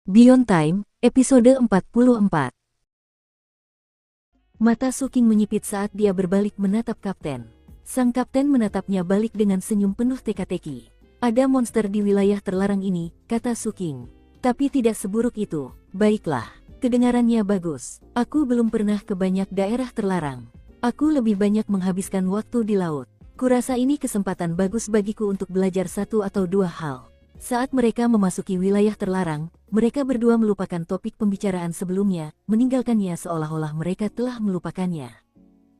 Beyond Time, episode 44. Mata Suking menyipit saat dia berbalik menatap kapten. Sang kapten menatapnya balik dengan senyum penuh teka-teki. Ada monster di wilayah terlarang ini, kata Suking. Tapi tidak seburuk itu. Baiklah, kedengarannya bagus. Aku belum pernah ke banyak daerah terlarang. Aku lebih banyak menghabiskan waktu di laut. Kurasa ini kesempatan bagus bagiku untuk belajar satu atau dua hal. Saat mereka memasuki wilayah terlarang, mereka berdua melupakan topik pembicaraan sebelumnya, meninggalkannya seolah-olah mereka telah melupakannya.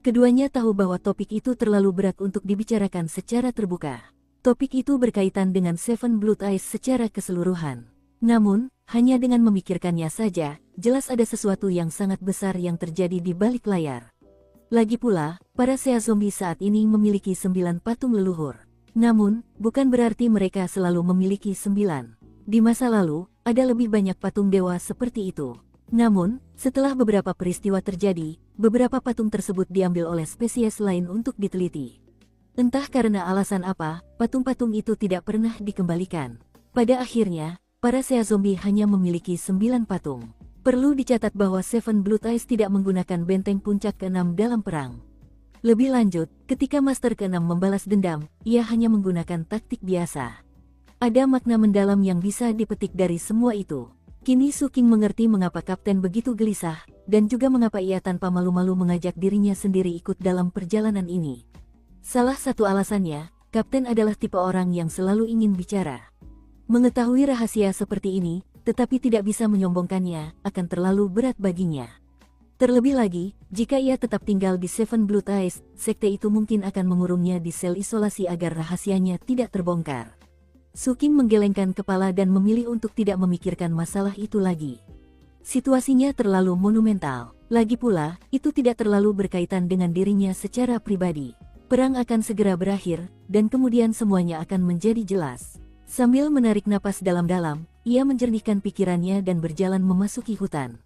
Keduanya tahu bahwa topik itu terlalu berat untuk dibicarakan secara terbuka. Topik itu berkaitan dengan Seven Blood Eyes secara keseluruhan. Namun, hanya dengan memikirkannya saja, jelas ada sesuatu yang sangat besar yang terjadi di balik layar. Lagi pula, para Sea Zombie saat ini memiliki 9 patung leluhur. Namun, bukan berarti mereka selalu memiliki 9. Di masa lalu, ada lebih banyak patung dewa seperti itu. Namun, setelah beberapa peristiwa terjadi, beberapa patung tersebut diambil oleh spesies lain untuk diteliti. Entah karena alasan apa, patung-patung itu tidak pernah dikembalikan. Pada akhirnya, para Sea Zombie hanya memiliki 9 patung. Perlu dicatat bahwa Seven Blood Eyes tidak menggunakan benteng puncak ke-6 dalam perang. Lebih lanjut, ketika Master ke-6 membalas dendam, ia hanya menggunakan taktik biasa. Ada makna mendalam yang bisa dipetik dari semua itu. Kini Suking mengerti mengapa Kapten begitu gelisah, dan juga mengapa ia tanpa malu-malu mengajak dirinya sendiri ikut dalam perjalanan ini. Salah satu alasannya, Kapten adalah tipe orang yang selalu ingin bicara. Mengetahui rahasia seperti ini, tetapi tidak bisa menyombongkannya, akan terlalu berat baginya. Terlebih lagi, jika ia tetap tinggal di Seven Blood Eyes, sekte itu mungkin akan mengurungnya di sel isolasi agar rahasianya tidak terbongkar. Suking menggelengkan kepala dan memilih untuk tidak memikirkan masalah itu lagi. Situasinya terlalu monumental. Lagi pula, itu tidak terlalu berkaitan dengan dirinya secara pribadi. Perang akan segera berakhir, dan kemudian semuanya akan menjadi jelas. Sambil menarik napas dalam-dalam, ia menjernihkan pikirannya dan berjalan memasuki hutan.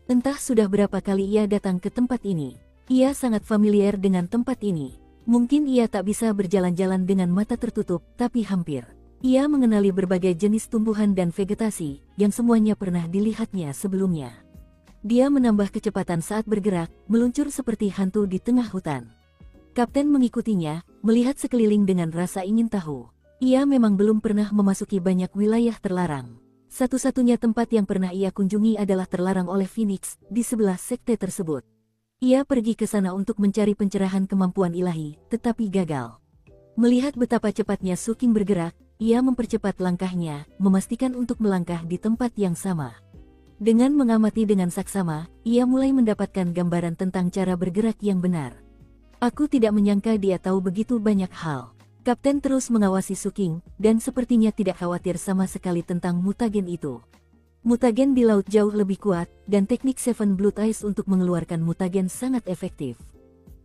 Entah sudah berapa kali ia datang ke tempat ini. Ia sangat familiar dengan tempat ini. Mungkin ia tak bisa berjalan-jalan dengan mata tertutup, tapi hampir. Ia mengenali berbagai jenis tumbuhan dan vegetasi, yang semuanya pernah dilihatnya sebelumnya. Dia menambah kecepatan saat bergerak, meluncur seperti hantu di tengah hutan. Kapten mengikutinya, melihat sekeliling dengan rasa ingin tahu. Ia memang belum pernah memasuki banyak wilayah terlarang. Satu-satunya tempat yang pernah ia kunjungi adalah terlarang oleh Phoenix, di sebelah sekte tersebut. Ia pergi ke sana untuk mencari pencerahan kemampuan ilahi, tetapi gagal. Melihat betapa cepatnya Suking bergerak, ia mempercepat langkahnya, memastikan untuk melangkah di tempat yang sama. Dengan mengamati dengan saksama, ia mulai mendapatkan gambaran tentang cara bergerak yang benar. Aku tidak menyangka dia tahu begitu banyak hal. Kapten terus mengawasi Suking, dan sepertinya tidak khawatir sama sekali tentang mutagen itu. Mutagen di laut jauh lebih kuat, dan teknik Seven Blood Eyes untuk mengeluarkan mutagen sangat efektif.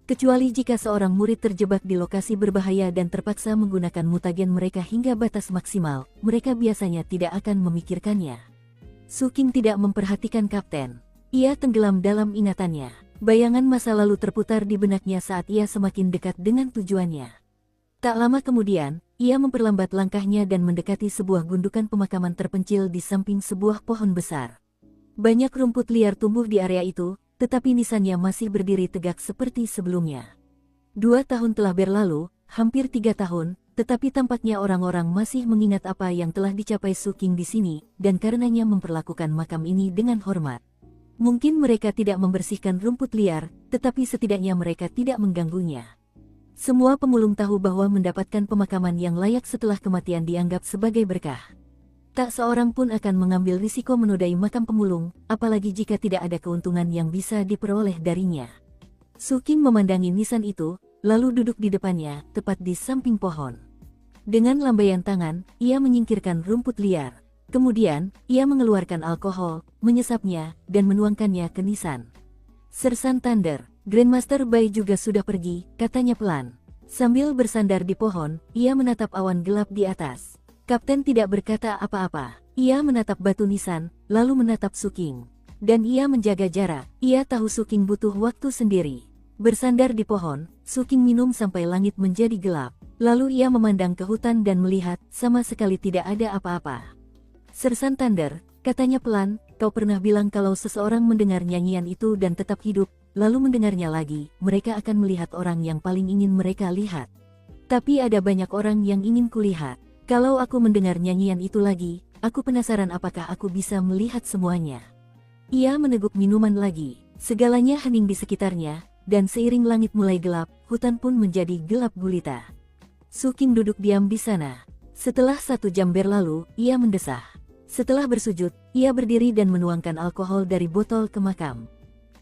Kecuali jika seorang murid terjebak di lokasi berbahaya dan terpaksa menggunakan mutagen mereka hingga batas maksimal, mereka biasanya tidak akan memikirkannya. Suking tidak memperhatikan Kapten. Ia tenggelam dalam ingatannya. Bayangan masa lalu terputar di benaknya saat ia semakin dekat dengan tujuannya. Tak lama kemudian, ia memperlambat langkahnya dan mendekati sebuah gundukan pemakaman terpencil di samping sebuah pohon besar. Banyak rumput liar tumbuh di area itu, tetapi nisannya masih berdiri tegak seperti sebelumnya. 2 tahun telah berlalu, hampir 3 tahun, tetapi tampaknya orang-orang masih mengingat apa yang telah dicapai Suking di sini, dan karenanya memperlakukan makam ini dengan hormat. Mungkin mereka tidak membersihkan rumput liar, tetapi setidaknya mereka tidak mengganggunya. Semua pemulung tahu bahwa mendapatkan pemakaman yang layak setelah kematian dianggap sebagai berkah. Tak seorang pun akan mengambil risiko menodai makam pemulung, apalagi jika tidak ada keuntungan yang bisa diperoleh darinya. Suking memandangi nisan itu, lalu duduk di depannya, tepat di samping pohon. Dengan lambaian tangan, ia menyingkirkan rumput liar. Kemudian, ia mengeluarkan alkohol, menyesapnya, dan menuangkannya ke nisan. Sersan Thunder, Grandmaster Bai juga sudah pergi, katanya pelan. Sambil bersandar di pohon, ia menatap awan gelap di atas. Kapten tidak berkata apa-apa. Ia menatap batu nisan, lalu menatap Suking. Dan ia menjaga jarak. Ia tahu Suking butuh waktu sendiri. Bersandar di pohon, Suking minum sampai langit menjadi gelap. Lalu ia memandang ke hutan dan melihat, sama sekali tidak ada apa-apa. Sersan Thunder, Katanya pelan, kau pernah bilang kalau seseorang mendengar nyanyian itu dan tetap hidup, lalu mendengarnya lagi, mereka akan melihat orang yang paling ingin mereka lihat. Tapi ada banyak orang yang ingin kulihat. Kalau aku mendengar nyanyian itu lagi, aku penasaran apakah aku bisa melihat semuanya. Ia meneguk minuman lagi. Segalanya hening di sekitarnya, dan seiring langit mulai gelap, hutan pun menjadi gelap gulita. Su Qing duduk diam di sana. Setelah 1 jam berlalu, ia mendesah. Setelah bersujud, ia berdiri dan menuangkan alkohol dari botol ke makam.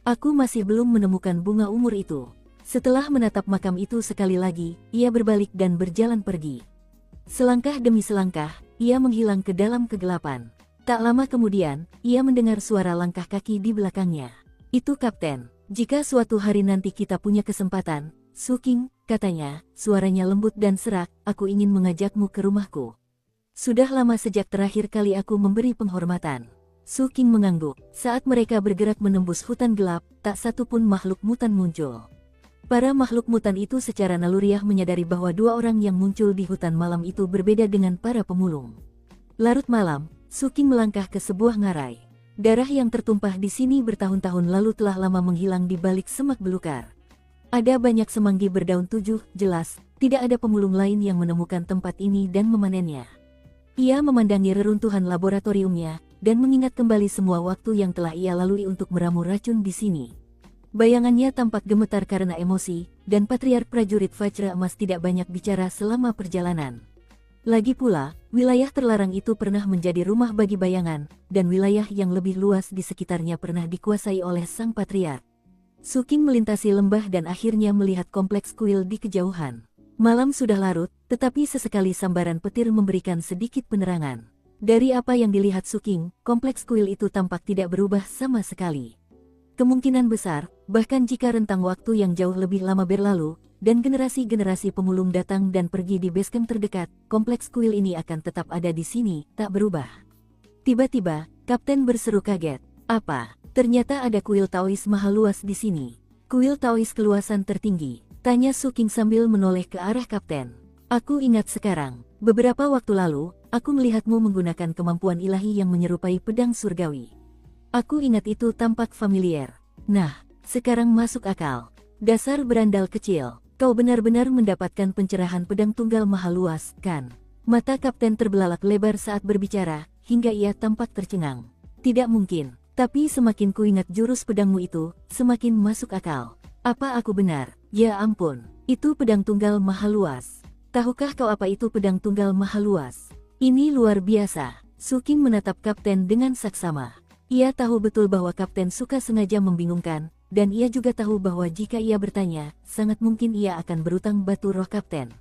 Aku masih belum menemukan bunga umur itu. Setelah menatap makam itu sekali lagi, ia berbalik dan berjalan pergi. Selangkah demi selangkah, ia menghilang ke dalam kegelapan. Tak lama kemudian, ia mendengar suara langkah kaki di belakangnya. Itu Kapten. Jika suatu hari nanti kita punya kesempatan, Su Qing, katanya, suaranya lembut dan serak, aku ingin mengajakmu ke rumahku. Sudah lama sejak terakhir kali aku memberi penghormatan. Su Qing mengangguk. Saat mereka bergerak menembus hutan gelap, tak satu pun makhluk mutan muncul. Para makhluk mutan itu secara naluriah menyadari bahwa 2 orang yang muncul di hutan malam itu berbeda dengan para pemulung. Larut malam, Su Qing melangkah ke sebuah ngarai. Darah yang tertumpah di sini bertahun-tahun lalu telah lama menghilang di balik semak belukar. Ada banyak semanggi berdaun 7, jelas, tidak ada pemulung lain yang menemukan tempat ini dan memanennya. Ia memandangi reruntuhan laboratoriumnya, dan mengingat kembali semua waktu yang telah ia lalui untuk meramu racun di sini. Bayangannya tampak gemetar karena emosi, dan Patriark Prajurit Vajra Emas tidak banyak bicara selama perjalanan. Lagi pula, wilayah terlarang itu pernah menjadi rumah bagi bayangan, dan wilayah yang lebih luas di sekitarnya pernah dikuasai oleh Sang Patriark. Su Qing melintasi lembah dan akhirnya melihat kompleks kuil di kejauhan. Malam sudah larut, tetapi sesekali sambaran petir memberikan sedikit penerangan. Dari apa yang dilihat Su Qing, kompleks kuil itu tampak tidak berubah sama sekali. Kemungkinan besar, bahkan jika rentang waktu yang jauh lebih lama berlalu, dan generasi-generasi pemulung datang dan pergi di basecamp terdekat, kompleks kuil ini akan tetap ada di sini, tak berubah. Tiba-tiba, Kapten berseru kaget. Apa? Ternyata ada kuil Taois mahal luas di sini. Kuil Taois keluasan tertinggi. Tanya Su Qing sambil menoleh ke arah Kapten. Aku ingat sekarang, beberapa waktu lalu, aku melihatmu menggunakan kemampuan ilahi yang menyerupai pedang surgawi. Aku ingat itu tampak familiar. Nah, sekarang masuk akal. Dasar berandal kecil, kau benar-benar mendapatkan pencerahan pedang tunggal mahal luas, kan? Mata Kapten terbelalak lebar saat berbicara, hingga ia tampak tercengang. Tidak mungkin, tapi semakin kuingat jurus pedangmu itu, semakin masuk akal. Apa aku benar? Ya ampun, itu pedang tunggal mahal luas. Tahukah kau apa itu pedang tunggal mahal luas? Ini luar biasa. Su Qing menatap Kapten dengan saksama. Ia tahu betul bahwa Kapten suka sengaja membingungkan, dan ia juga tahu bahwa jika ia bertanya, sangat mungkin ia akan berutang batu roh Kapten.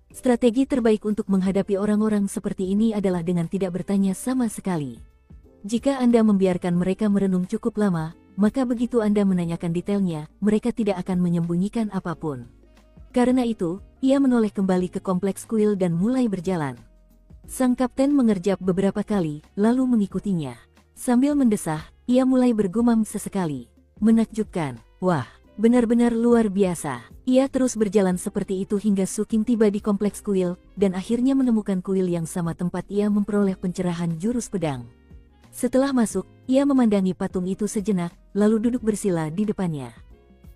Strategi terbaik untuk menghadapi orang-orang seperti ini adalah dengan tidak bertanya sama sekali. Jika Anda membiarkan mereka merenung cukup lama, maka begitu Anda menanyakan detailnya, mereka tidak akan menyembunyikan apapun. Karena itu, ia menoleh kembali ke kompleks kuil dan mulai berjalan. Sang Kapten mengerjap beberapa kali, lalu mengikutinya. Sambil mendesah, ia mulai bergumam sesekali. Menakjubkan, wah, benar-benar luar biasa. Ia terus berjalan seperti itu hingga Su Qing tiba di kompleks kuil, dan akhirnya menemukan kuil yang sama tempat ia memperoleh pencerahan jurus pedang. Setelah masuk, ia memandangi patung itu sejenak, lalu duduk bersila di depannya.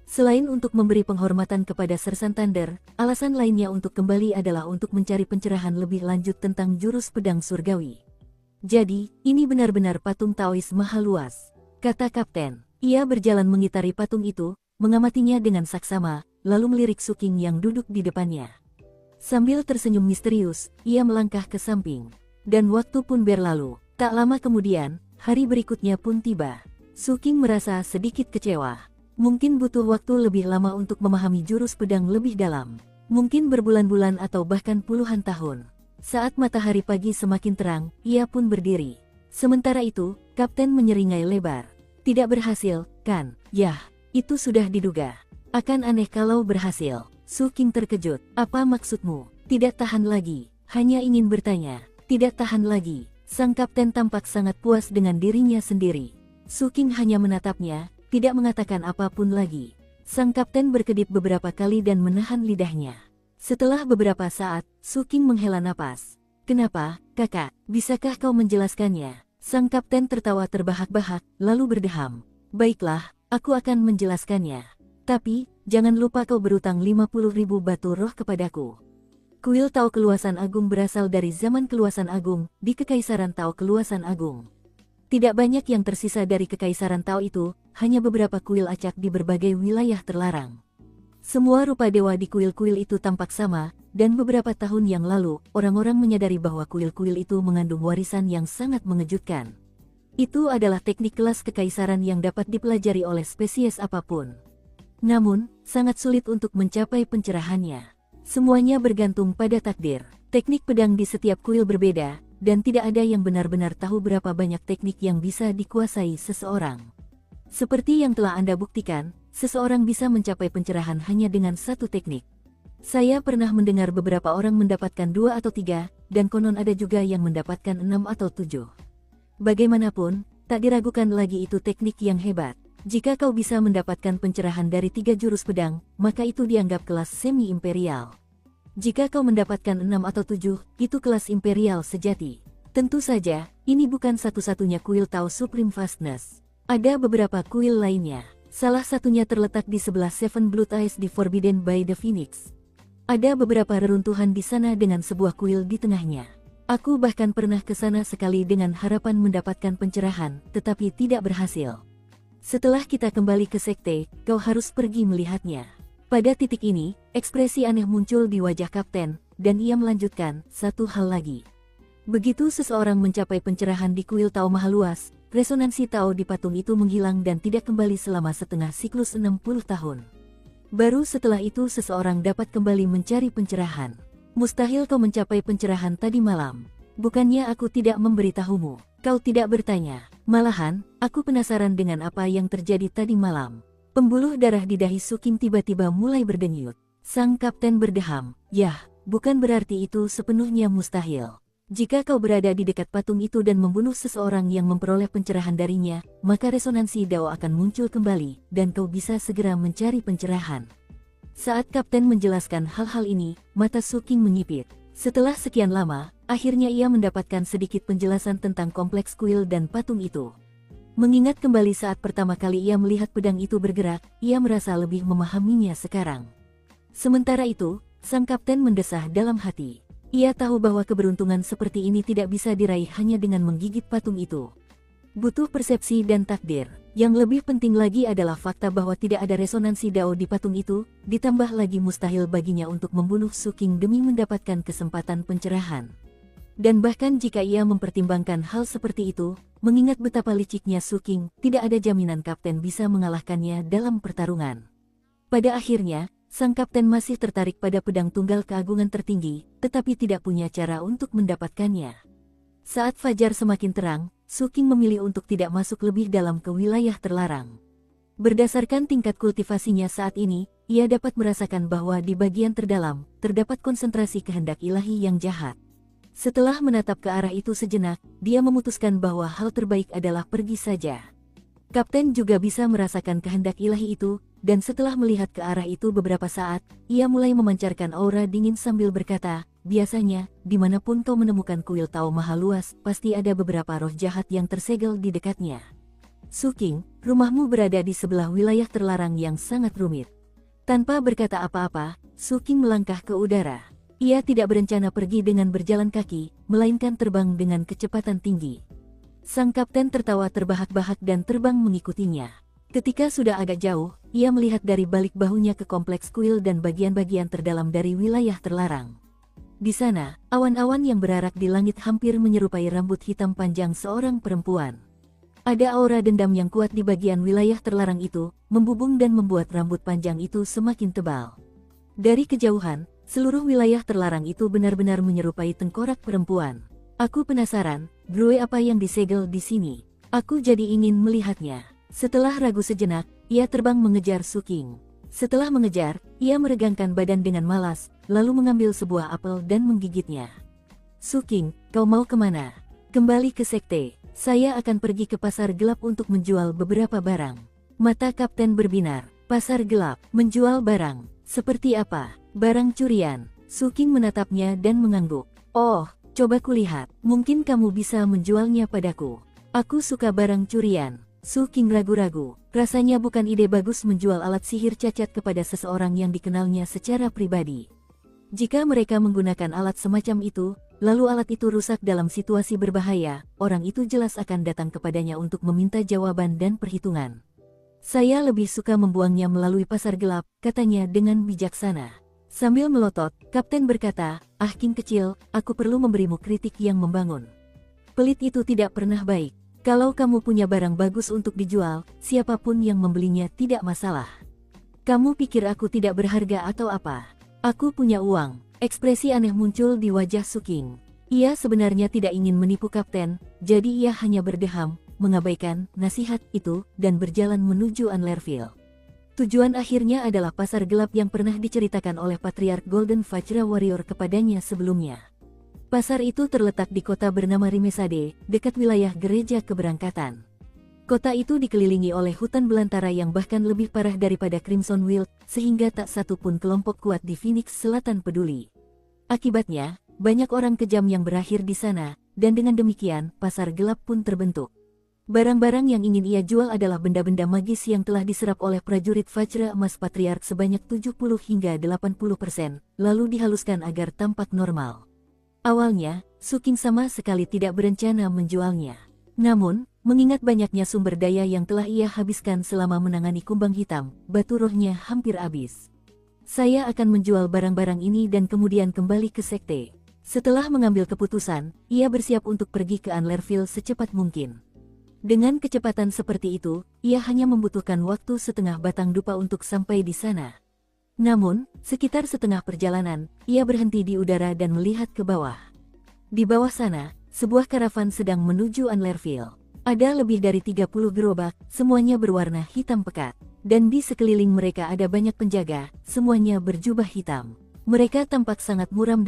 Selain untuk memberi penghormatan kepada Sersan Thunder, alasan lainnya untuk kembali adalah untuk mencari pencerahan lebih lanjut tentang jurus pedang surgawi. Jadi, ini benar-benar patung Taois mahal luas, kata Kapten. Ia berjalan mengitari patung itu, mengamatinya dengan saksama, lalu melirik Su Qing yang duduk di depannya. Sambil tersenyum misterius, ia melangkah ke samping. Dan waktu pun berlalu. Tak lama kemudian, hari berikutnya pun tiba. Su Qing merasa sedikit kecewa. Mungkin butuh waktu lebih lama untuk memahami jurus pedang lebih dalam. Mungkin berbulan-bulan atau bahkan puluhan tahun. Saat matahari pagi semakin terang, ia pun berdiri. Sementara itu, Kapten menyeringai lebar. Tidak berhasil, kan? Yah, itu sudah diduga. Akan aneh kalau berhasil. Su Qing terkejut. Apa maksudmu? Tidak tahan lagi. Hanya ingin bertanya. Tidak tahan lagi. Sang Kapten tampak sangat puas dengan dirinya sendiri. Su Qing hanya menatapnya, tidak mengatakan apapun lagi. Sang Kapten berkedip beberapa kali dan menahan lidahnya. Setelah beberapa saat, Su Qing menghela napas. Kenapa, kakak? Bisakah kau menjelaskannya? Sang kapten tertawa terbahak-bahak, lalu berdeham. Baiklah, aku akan menjelaskannya. Tapi, jangan lupa kau berutang 50.000 batu roh kepadaku. Kuil Tao Keluasan Agung berasal dari zaman Keluasan Agung, di Kekaisaran Tao Keluasan Agung. Tidak banyak yang tersisa dari Kekaisaran Tao itu, hanya beberapa kuil acak di berbagai wilayah terlarang. Semua rupa dewa di kuil-kuil itu tampak sama, dan beberapa tahun yang lalu, orang-orang menyadari bahwa kuil-kuil itu mengandung warisan yang sangat mengejutkan. Itu adalah teknik kelas kekaisaran yang dapat dipelajari oleh spesies apapun. Namun, sangat sulit untuk mencapai pencerahannya. Semuanya bergantung pada takdir. Teknik pedang di setiap kuil berbeda, dan tidak ada yang benar-benar tahu berapa banyak teknik yang bisa dikuasai seseorang. Seperti yang telah Anda buktikan, seseorang bisa mencapai pencerahan hanya dengan satu teknik. Saya pernah mendengar beberapa orang mendapatkan 2 atau 3, dan konon ada juga yang mendapatkan 6 atau 7. Bagaimanapun, tak diragukan lagi itu teknik yang hebat. Jika kau bisa mendapatkan pencerahan dari 3 jurus pedang, maka itu dianggap kelas semi-imperial. Jika kau mendapatkan 6 atau 7, itu kelas imperial sejati. Tentu saja, ini bukan satu-satunya kuil Tao Supreme Fastness. Ada beberapa kuil lainnya. Salah satunya terletak di sebelah Seven Blood Eyes di Forbidden by the Phoenix. Ada beberapa reruntuhan di sana dengan sebuah kuil di tengahnya. Aku bahkan pernah ke sana sekali dengan harapan mendapatkan pencerahan, tetapi tidak berhasil. Setelah kita kembali ke sekte, kau harus pergi melihatnya. Pada titik ini, ekspresi aneh muncul di wajah kapten, dan ia melanjutkan, satu hal lagi. Begitu seseorang mencapai pencerahan di kuil Tao Maha Luas, resonansi Tao di patung itu menghilang dan tidak kembali selama setengah siklus 60 tahun. Baru setelah itu seseorang dapat kembali mencari pencerahan. Mustahil kau mencapai pencerahan tadi malam. Bukannya aku tidak memberitahumu, kau tidak bertanya. Malahan, aku penasaran dengan apa yang terjadi tadi malam. Pembuluh darah di dahi Suking tiba-tiba mulai berdenyut. Sang kapten berdeham, yah, bukan berarti itu sepenuhnya mustahil. Jika kau berada di dekat patung itu dan membunuh seseorang yang memperoleh pencerahan darinya, maka resonansi Dao akan muncul kembali, dan kau bisa segera mencari pencerahan. Saat kapten menjelaskan hal-hal ini, mata Suking menyipit. Setelah sekian lama, akhirnya ia mendapatkan sedikit penjelasan tentang kompleks kuil dan patung itu. Mengingat kembali saat pertama kali ia melihat pedang itu bergerak, ia merasa lebih memahaminya sekarang. Sementara itu, sang kapten mendesah dalam hati. Ia tahu bahwa keberuntungan seperti ini tidak bisa diraih hanya dengan menggigit patung itu. Butuh persepsi dan takdir. Yang lebih penting lagi adalah fakta bahwa tidak ada resonansi Dao di patung itu, ditambah lagi mustahil baginya untuk membunuh Suking demi mendapatkan kesempatan pencerahan. Dan bahkan jika ia mempertimbangkan hal seperti itu, mengingat betapa liciknya Suking, tidak ada jaminan kapten bisa mengalahkannya dalam pertarungan. Pada akhirnya, sang kapten masih tertarik pada pedang tunggal keagungan tertinggi, tetapi tidak punya cara untuk mendapatkannya. Saat fajar semakin terang, Suking memilih untuk tidak masuk lebih dalam ke wilayah terlarang. Berdasarkan tingkat kultivasinya saat ini, ia dapat merasakan bahwa di bagian terdalam, terdapat konsentrasi kehendak ilahi yang jahat. Setelah menatap ke arah itu sejenak, dia memutuskan bahwa hal terbaik adalah pergi saja. Kapten juga bisa merasakan kehendak ilahi itu, dan setelah melihat ke arah itu beberapa saat, ia mulai memancarkan aura dingin sambil berkata, biasanya, dimanapun kau menemukan kuil Tao Maha Luas, pasti ada beberapa roh jahat yang tersegel di dekatnya. Suking, rumahmu berada di sebelah wilayah terlarang yang sangat rumit. Tanpa berkata apa-apa, Suking melangkah ke udara. Ia tidak berencana pergi dengan berjalan kaki, melainkan terbang dengan kecepatan tinggi. Sang kapten tertawa terbahak-bahak dan terbang mengikutinya. Ketika sudah agak jauh, ia melihat dari balik bahunya ke kompleks kuil dan bagian-bagian terdalam dari wilayah terlarang. Di sana, awan-awan yang berarak di langit hampir menyerupai rambut hitam panjang seorang perempuan. Ada aura dendam yang kuat di bagian wilayah terlarang itu, membubung dan membuat rambut panjang itu semakin tebal. Dari kejauhan, seluruh wilayah terlarang itu benar-benar menyerupai tengkorak perempuan. Aku penasaran, grue apa yang disegel di sini. Aku jadi ingin melihatnya. Setelah ragu sejenak, ia terbang mengejar Suking. Setelah mengejar, ia meregangkan badan dengan malas, lalu mengambil sebuah apel dan menggigitnya. Suking, kau mau kemana? Kembali ke sekte. Saya akan pergi ke pasar gelap untuk menjual beberapa barang. Mata kapten berbinar. Pasar gelap, menjual barang. Seperti apa? Barang curian. Suking menatapnya dan mengangguk. Oh, coba kulihat. Mungkin kamu bisa menjualnya padaku. Aku suka barang curian. Su King ragu-ragu. Rasanya bukan ide bagus menjual alat sihir cacat kepada seseorang yang dikenalnya secara pribadi. Jika mereka menggunakan alat semacam itu, lalu alat itu rusak dalam situasi berbahaya, orang itu jelas akan datang kepadanya untuk meminta jawaban dan perhitungan. Saya lebih suka membuangnya melalui pasar gelap, katanya dengan bijaksana. Sambil melotot, Kapten berkata, "Ah King kecil, aku perlu memberimu kritik yang membangun. Pelit itu tidak pernah baik. Kalau kamu punya barang bagus untuk dijual, siapapun yang membelinya tidak masalah. Kamu pikir aku tidak berharga atau apa? Aku punya uang." Ekspresi aneh muncul di wajah Su King. Ia sebenarnya tidak ingin menipu Kapten, jadi ia hanya berdeham, mengabaikan nasihat itu, dan berjalan menuju Anlerville. Tujuan akhirnya adalah pasar gelap yang pernah diceritakan oleh Patriark Golden Vajra Warrior kepadanya sebelumnya. Pasar itu terletak di kota bernama Rimesade, dekat wilayah gereja keberangkatan. Kota itu dikelilingi oleh hutan belantara yang bahkan lebih parah daripada Crimson Wild, sehingga tak satu pun kelompok kuat di Phoenix Selatan peduli. Akibatnya, banyak orang kejam yang berakhir di sana, dan dengan demikian, pasar gelap pun terbentuk. Barang-barang yang ingin ia jual adalah benda-benda magis yang telah diserap oleh prajurit Vajra Emas Patriark sebanyak 70 hingga 80%, lalu dihaluskan agar tampak normal. Awalnya, Su King sama sekali tidak berencana menjualnya. Namun, mengingat banyaknya sumber daya yang telah ia habiskan selama menangani kumbang hitam, batu rohnya hampir habis. "Saya akan menjual barang-barang ini dan kemudian kembali ke sekte." Setelah mengambil keputusan, ia bersiap untuk pergi ke Anlerville secepat mungkin. Dengan kecepatan seperti itu, ia hanya membutuhkan waktu setengah batang dupa untuk sampai di sana. Namun, sekitar setengah perjalanan, ia berhenti di udara dan melihat ke bawah. Di bawah sana, sebuah karavan sedang menuju Anlerville. Ada lebih dari 30 gerobak, semuanya berwarna hitam pekat. Dan di sekeliling mereka ada banyak penjaga, semuanya berjubah hitam. Mereka tampak sangat muram,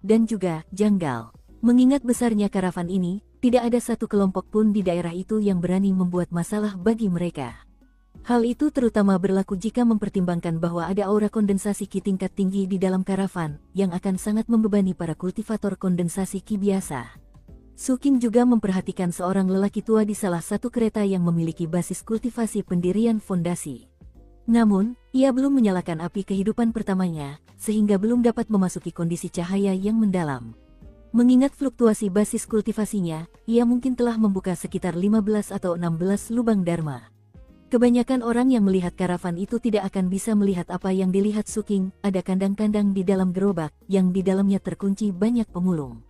dan juga janggal. Mengingat besarnya karavan ini, tidak ada satu kelompok pun di daerah itu yang berani membuat masalah bagi mereka. Hal itu terutama berlaku jika mempertimbangkan bahwa ada aura kondensasi Ki tingkat tinggi di dalam karavan, yang akan sangat membebani para kultivator kondensasi Ki biasa. Su King juga memperhatikan seorang lelaki tua di salah satu kereta yang memiliki basis kultivasi pendirian fondasi. Namun, ia belum menyalakan api kehidupan pertamanya, sehingga belum dapat memasuki kondisi cahaya yang mendalam. Mengingat fluktuasi basis kultivasinya, ia mungkin telah membuka sekitar 15 atau 16 lubang dharma. Kebanyakan orang yang melihat karavan itu tidak akan bisa melihat apa yang dilihat Su King, ada kandang-kandang di dalam gerobak, yang di dalamnya terkunci banyak pemulung.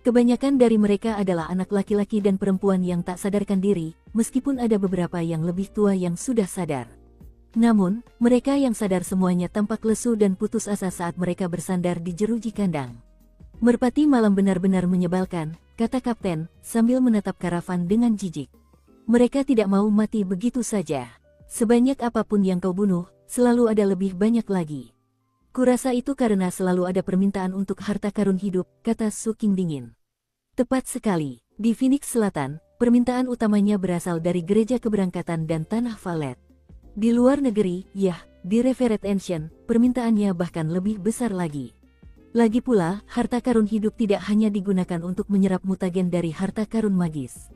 Kebanyakan dari mereka adalah anak laki-laki dan perempuan yang tak sadarkan diri, meskipun ada beberapa yang lebih tua yang sudah sadar. Namun, mereka yang sadar semuanya tampak lesu dan putus asa saat mereka bersandar di jeruji kandang. "Merpati malam benar-benar menyebalkan," kata Kapten, sambil menatap karavan dengan jijik. "Mereka tidak mau mati begitu saja. Sebanyak apapun yang kau bunuh, selalu ada lebih banyak lagi." "Kurasa itu karena selalu ada permintaan untuk harta karun hidup," kata Su King dingin. "Tepat sekali. Di Phoenix Selatan, permintaan utamanya berasal dari gereja keberangkatan dan tanah Valet. Di luar negeri, di Revered Ancient, permintaannya bahkan lebih besar lagi. Lagi pula, harta karun hidup tidak hanya digunakan untuk menyerap mutagen dari harta karun magis.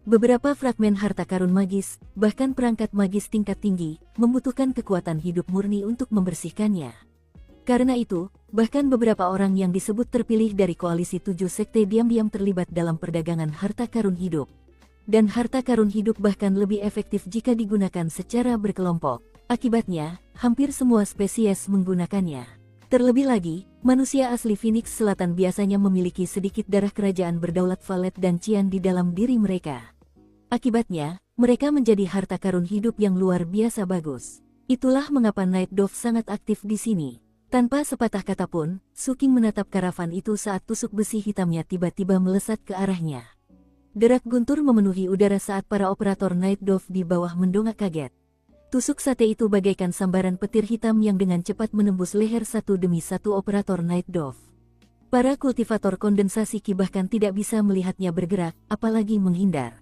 Beberapa fragmen harta karun magis, bahkan perangkat magis tingkat tinggi, membutuhkan kekuatan hidup murni untuk membersihkannya. Karena itu, bahkan beberapa orang yang disebut terpilih dari koalisi 7 sekte diam-diam terlibat dalam perdagangan harta karun hidup. Dan harta karun hidup bahkan lebih efektif jika digunakan secara berkelompok. Akibatnya, hampir semua spesies menggunakannya. Terlebih lagi, manusia asli Phoenix Selatan biasanya memiliki sedikit darah kerajaan berdaulat Valet dan Qian di dalam diri mereka. Akibatnya, mereka menjadi harta karun hidup yang luar biasa bagus. Itulah mengapa Night Dove sangat aktif di sini. Tanpa sepatah kata pun, Su King menatap karavan itu saat tusuk besi hitamnya tiba-tiba melesat ke arahnya. Derak guntur memenuhi udara saat para operator Night Dove di bawah mendongak kaget. Tusuk sate itu bagaikan sambaran petir hitam yang dengan cepat menembus leher satu demi satu operator Night Dove. Para kultivator kondensasi Ki bahkan tidak bisa melihatnya bergerak, apalagi menghindar.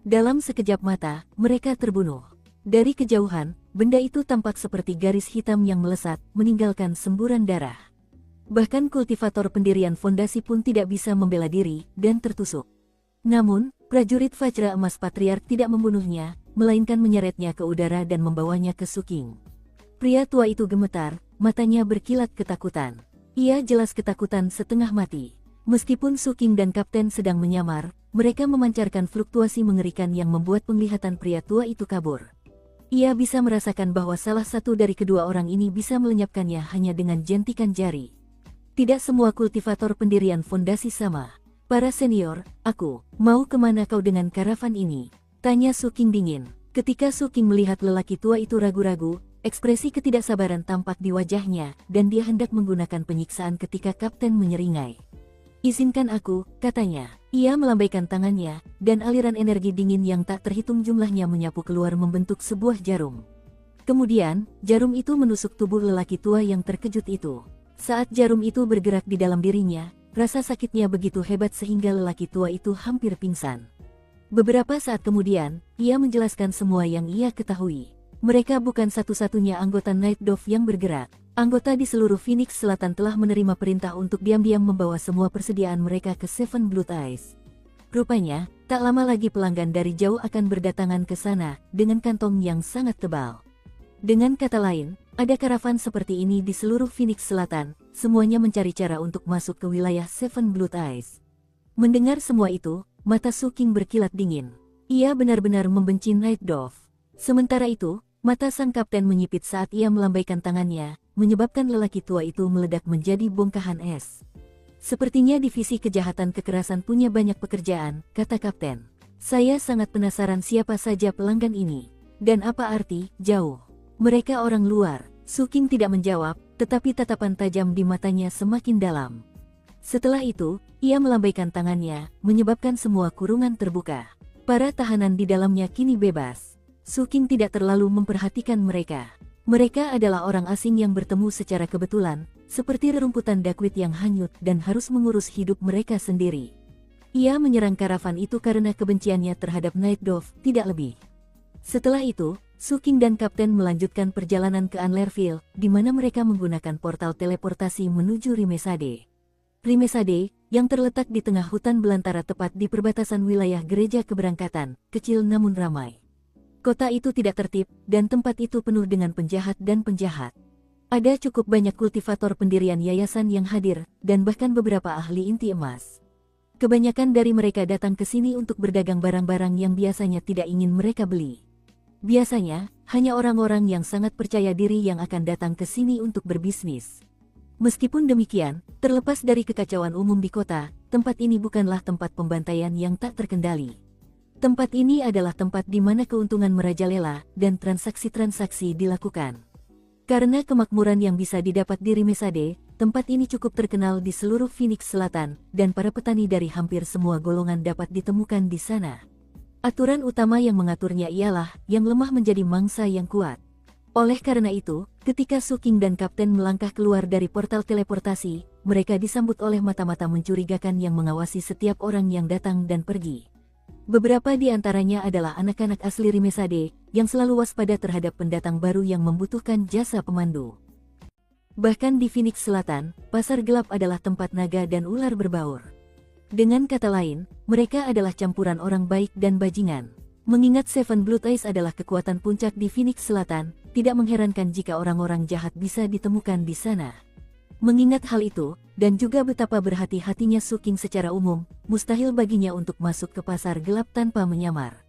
Dalam sekejap mata, mereka terbunuh. Dari kejauhan, benda itu tampak seperti garis hitam yang melesat, meninggalkan semburan darah. Bahkan kultivator pendirian fondasi pun tidak bisa membela diri, dan tertusuk. Namun, prajurit Vajra Emas Patriark tidak membunuhnya, melainkan menyeretnya ke udara dan membawanya ke Suking. Pria tua itu gemetar, matanya berkilat ketakutan. Ia jelas ketakutan setengah mati. Meskipun Suking dan Kapten sedang menyamar, mereka memancarkan fluktuasi mengerikan yang membuat penglihatan pria tua itu kabur. Ia bisa merasakan bahwa salah satu dari kedua orang ini bisa melenyapkannya hanya dengan jentikan jari. Tidak semua kultivator pendirian fondasi sama. Para senior, aku, mau kemana kau dengan karavan ini? Tanya Suking dingin. Ketika Suking melihat lelaki tua itu ragu-ragu, ekspresi ketidaksabaran tampak di wajahnya, dan dia hendak menggunakan penyiksaan ketika Kapten menyeringai. Izinkan aku, katanya. Ia melambaikan tangannya, dan aliran energi dingin yang tak terhitung jumlahnya menyapu keluar membentuk sebuah jarum. Kemudian, jarum itu menusuk tubuh lelaki tua yang terkejut itu. Saat jarum itu bergerak di dalam dirinya, rasa sakitnya begitu hebat sehingga lelaki tua itu hampir pingsan. Beberapa saat kemudian, ia menjelaskan semua yang ia ketahui. Mereka bukan satu-satunya anggota Night Dove yang bergerak. Anggota di seluruh Phoenix Selatan telah menerima perintah untuk diam-diam membawa semua persediaan mereka ke Seven Blood Eyes. Rupanya, tak lama lagi pelanggan dari jauh akan berdatangan ke sana, dengan kantong yang sangat tebal. Dengan kata lain, ada karavan seperti ini di seluruh Phoenix Selatan, semuanya mencari cara untuk masuk ke wilayah Seven Blood Eyes. Mendengar semua itu, mata Suking berkilat dingin. Ia benar-benar membenci Night Dove. Sementara itu, mata sang kapten menyipit saat ia melambaikan tangannya, menyebabkan lelaki tua itu meledak menjadi bongkahan es. Sepertinya divisi kejahatan kekerasan punya banyak pekerjaan, kata kapten. Saya sangat penasaran siapa saja pelanggan ini. Dan apa arti, jauh? Mereka orang luar. Suking tidak menjawab, tetapi tatapan tajam di matanya semakin dalam. Setelah itu, ia melambaikan tangannya, menyebabkan semua kurungan terbuka. Para tahanan di dalamnya kini bebas. Suking tidak terlalu memperhatikan mereka. Mereka adalah orang asing yang bertemu secara kebetulan, seperti rerumputan dakwit yang hanyut dan harus mengurus hidup mereka sendiri. Ia menyerang karavan itu karena kebenciannya terhadap Night Dove, tidak lebih. Setelah itu, Suking dan Kapten melanjutkan perjalanan ke Anlerville, di mana mereka menggunakan portal teleportasi menuju Rimesade. Rimesade, yang terletak di tengah hutan belantara tepat di perbatasan wilayah gereja keberangkatan, kecil namun ramai. Kota itu tidak tertib, dan tempat itu penuh dengan penjahat dan penjahat. Ada cukup banyak kultivator pendirian yayasan yang hadir, dan bahkan beberapa ahli inti emas. Kebanyakan dari mereka datang ke sini untuk berdagang barang-barang yang biasanya tidak ingin mereka beli. Biasanya, hanya orang-orang yang sangat percaya diri yang akan datang ke sini untuk berbisnis. Meskipun demikian, terlepas dari kekacauan umum di kota, tempat ini bukanlah tempat pembantaian yang tak terkendali. Tempat ini adalah tempat di mana keuntungan merajalela dan transaksi-transaksi dilakukan. Karena kemakmuran yang bisa didapat di Rimesade, tempat ini cukup terkenal di seluruh Phoenix Selatan, dan para petani dari hampir semua golongan dapat ditemukan di sana. Aturan utama yang mengaturnya ialah, yang lemah menjadi mangsa yang kuat. Oleh karena itu, ketika Suking dan Kapten melangkah keluar dari portal teleportasi, mereka disambut oleh mata-mata mencurigakan yang mengawasi setiap orang yang datang dan pergi. Beberapa di antaranya adalah anak-anak asli Rimesade, yang selalu waspada terhadap pendatang baru yang membutuhkan jasa pemandu. Bahkan di Phoenix Selatan, pasar gelap adalah tempat naga dan ular berbaur. Dengan kata lain, mereka adalah campuran orang baik dan bajingan. Mengingat Seven Blood Eyes adalah kekuatan puncak di Phoenix Selatan, tidak mengherankan jika orang-orang jahat bisa ditemukan di sana. Mengingat hal itu, dan juga betapa berhati-hatinya Suking secara umum, mustahil baginya untuk masuk ke pasar gelap tanpa menyamar.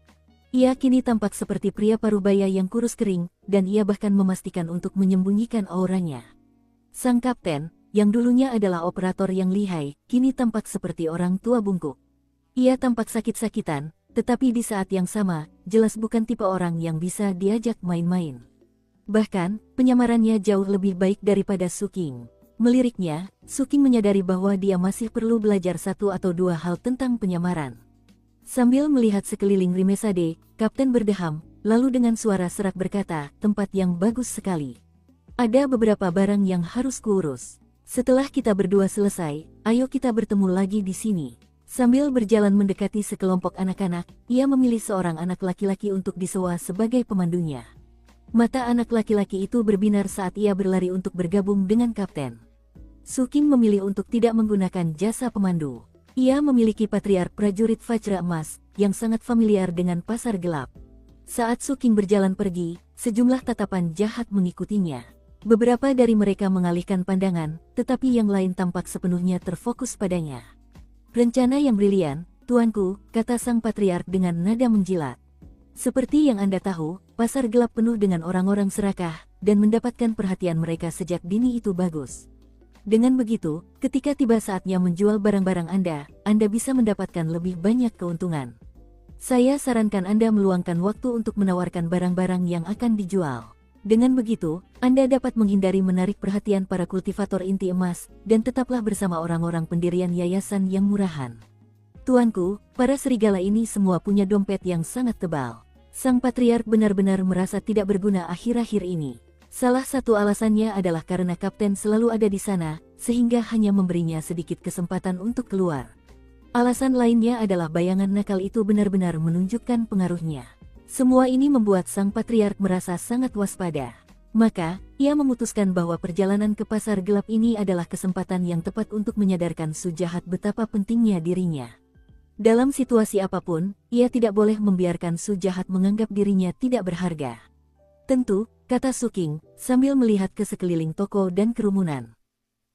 Ia kini tampak seperti pria parubaya yang kurus kering, dan ia bahkan memastikan untuk menyembunyikan auranya. Sang kapten, yang dulunya adalah operator yang lihai, kini tampak seperti orang tua bungkuk. Ia tampak sakit-sakitan, tetapi di saat yang sama, jelas bukan tipe orang yang bisa diajak main-main. Bahkan, penyamarannya jauh lebih baik daripada Suking. Meliriknya, Suking menyadari bahwa dia masih perlu belajar satu atau dua hal tentang penyamaran. Sambil melihat sekeliling Rimesade, Kapten berdeham, lalu dengan suara serak berkata, tempat yang bagus sekali. Ada beberapa barang yang harus kuurus. Setelah kita berdua selesai, ayo kita bertemu lagi di sini. Sambil berjalan mendekati sekelompok anak-anak, ia memilih seorang anak laki-laki untuk disewa sebagai pemandunya. Mata anak laki-laki itu berbinar saat ia berlari untuk bergabung dengan Kapten. Suking memilih untuk tidak menggunakan jasa pemandu. Ia memiliki patriark prajurit Vajra Emas, yang sangat familiar dengan pasar gelap. Saat Su King berjalan pergi, sejumlah tatapan jahat mengikutinya. Beberapa dari mereka mengalihkan pandangan, tetapi yang lain tampak sepenuhnya terfokus padanya. Rencana yang brilian, tuanku, kata sang patriark dengan nada menjilat. Seperti yang Anda tahu, pasar gelap penuh dengan orang-orang serakah, dan mendapatkan perhatian mereka sejak dini itu bagus. Dengan begitu, ketika tiba saatnya menjual barang-barang Anda bisa mendapatkan lebih banyak keuntungan. Saya sarankan Anda meluangkan waktu untuk menawarkan barang-barang yang akan dijual. Dengan begitu, Anda dapat menghindari menarik perhatian para kultivator inti emas, dan tetaplah bersama orang-orang pendirian yayasan yang murahan. Tuanku, para serigala ini semua punya dompet yang sangat tebal. Sang patriark benar-benar merasa tidak berguna akhir-akhir ini. Salah satu alasannya adalah karena kapten selalu ada di sana, sehingga hanya memberinya sedikit kesempatan untuk keluar. Alasan lainnya adalah bayangan nakal itu benar-benar menunjukkan pengaruhnya. Semua ini membuat sang patriark merasa sangat waspada. Maka, ia memutuskan bahwa perjalanan ke pasar gelap ini adalah kesempatan yang tepat untuk menyadarkan Su jahat betapa pentingnya dirinya. Dalam situasi apapun, ia tidak boleh membiarkan Su jahat menganggap dirinya tidak berharga. Tentu, kata Su King, sambil melihat ke sekeliling toko dan kerumunan.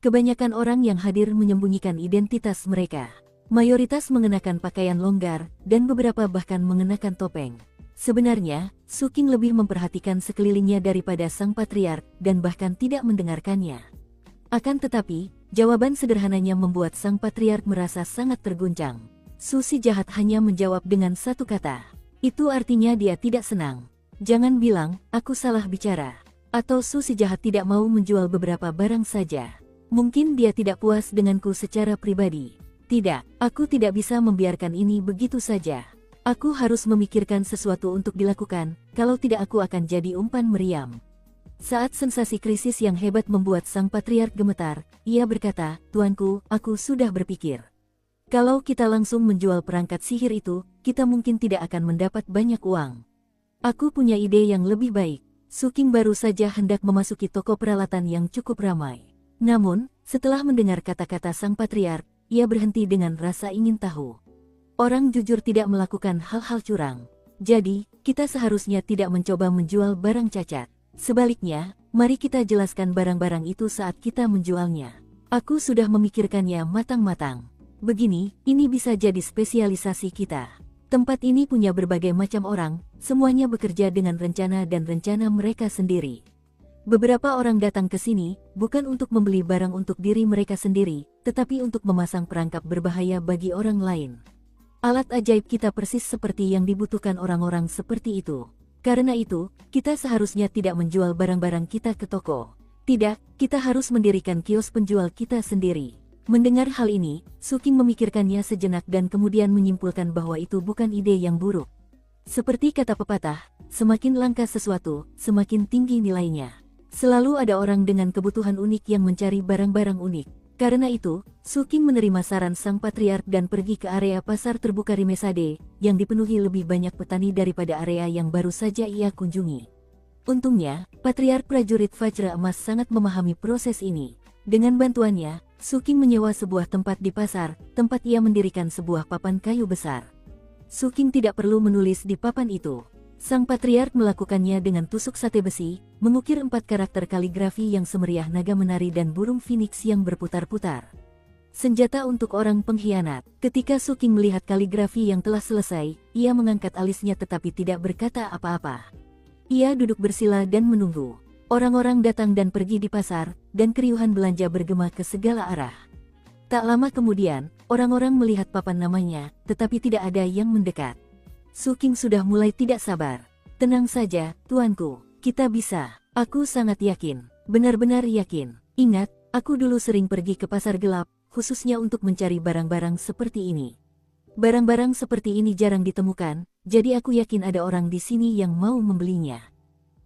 Kebanyakan orang yang hadir menyembunyikan identitas mereka. Mayoritas mengenakan pakaian longgar, dan beberapa bahkan mengenakan topeng. Sebenarnya, Su King lebih memperhatikan sekelilingnya daripada sang patriark, dan bahkan tidak mendengarkannya. Akan tetapi, jawaban sederhananya membuat sang patriark merasa sangat terguncang. Su si jahat hanya menjawab dengan satu kata. Itu artinya dia tidak senang. Jangan bilang, aku salah bicara. Atau Su si jahat tidak mau menjual beberapa barang saja. Mungkin dia tidak puas denganku secara pribadi. Tidak, aku tidak bisa membiarkan ini begitu saja. Aku harus memikirkan sesuatu untuk dilakukan, kalau tidak aku akan jadi umpan meriam. Saat sensasi krisis yang hebat membuat sang patriark gemetar, ia berkata, Tuanku, aku sudah berpikir. Kalau kita langsung menjual perangkat sihir itu, kita mungkin tidak akan mendapat banyak uang. Aku punya ide yang lebih baik. Su King baru saja hendak memasuki toko peralatan yang cukup ramai. Namun, setelah mendengar kata-kata sang patriark, ia berhenti dengan rasa ingin tahu. Orang jujur tidak melakukan hal-hal curang. Jadi, kita seharusnya tidak mencoba menjual barang cacat. Sebaliknya, mari kita jelaskan barang-barang itu saat kita menjualnya. Aku sudah memikirkannya matang-matang. Begini, ini bisa jadi spesialisasi kita. Tempat ini punya berbagai macam orang, semuanya bekerja dengan rencana dan rencana mereka sendiri. Beberapa orang datang ke sini, bukan untuk membeli barang untuk diri mereka sendiri, tetapi untuk memasang perangkap berbahaya bagi orang lain. Alat ajaib kita persis seperti yang dibutuhkan orang-orang seperti itu. Karena itu, kita seharusnya tidak menjual barang-barang kita ke toko. Tidak, kita harus mendirikan kios penjual kita sendiri. Mendengar hal ini, Su King memikirkannya sejenak dan kemudian menyimpulkan bahwa itu bukan ide yang buruk. Seperti kata pepatah, semakin langka sesuatu, semakin tinggi nilainya. Selalu ada orang dengan kebutuhan unik yang mencari barang-barang unik. Karena itu, Su King menerima saran sang patriark dan pergi ke area pasar terbuka Rimesade, yang dipenuhi lebih banyak petani daripada area yang baru saja ia kunjungi. Untungnya, patriark prajurit Vajra Emas sangat memahami proses ini. Dengan bantuannya, Su King menyewa sebuah tempat di pasar, tempat ia mendirikan sebuah papan kayu besar. Su King tidak perlu menulis di papan itu. Sang patriark melakukannya dengan tusuk sate besi, mengukir 4 karakter kaligrafi yang semeriah naga menari dan burung phoenix yang berputar-putar. Senjata untuk orang pengkhianat. Ketika Su King melihat kaligrafi yang telah selesai, ia mengangkat alisnya tetapi tidak berkata apa-apa. Ia duduk bersila dan menunggu. Orang-orang datang dan pergi di pasar, dan keriuhan belanja bergema ke segala arah. Tak lama kemudian, orang-orang melihat papan namanya, tetapi tidak ada yang mendekat. Su King sudah mulai tidak sabar. Tenang saja, tuanku, kita bisa. Aku sangat yakin, benar-benar yakin. Ingat, aku dulu sering pergi ke pasar gelap, khususnya untuk mencari barang-barang seperti ini. Barang-barang seperti ini jarang ditemukan, jadi aku yakin ada orang di sini yang mau membelinya.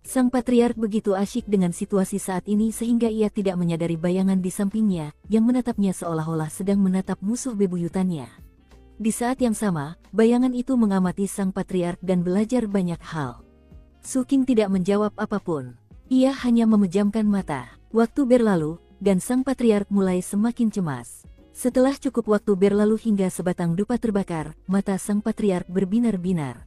Sang patriark begitu asyik dengan situasi saat ini sehingga ia tidak menyadari bayangan di sampingnya, yang menatapnya seolah-olah sedang menatap musuh bebuyutannya. Di saat yang sama, bayangan itu mengamati sang patriark dan belajar banyak hal. Su King tidak menjawab apapun. Ia hanya memejamkan mata. Waktu berlalu, dan sang patriark mulai semakin cemas. Setelah cukup waktu berlalu hingga sebatang dupa terbakar, mata sang patriark berbinar-binar.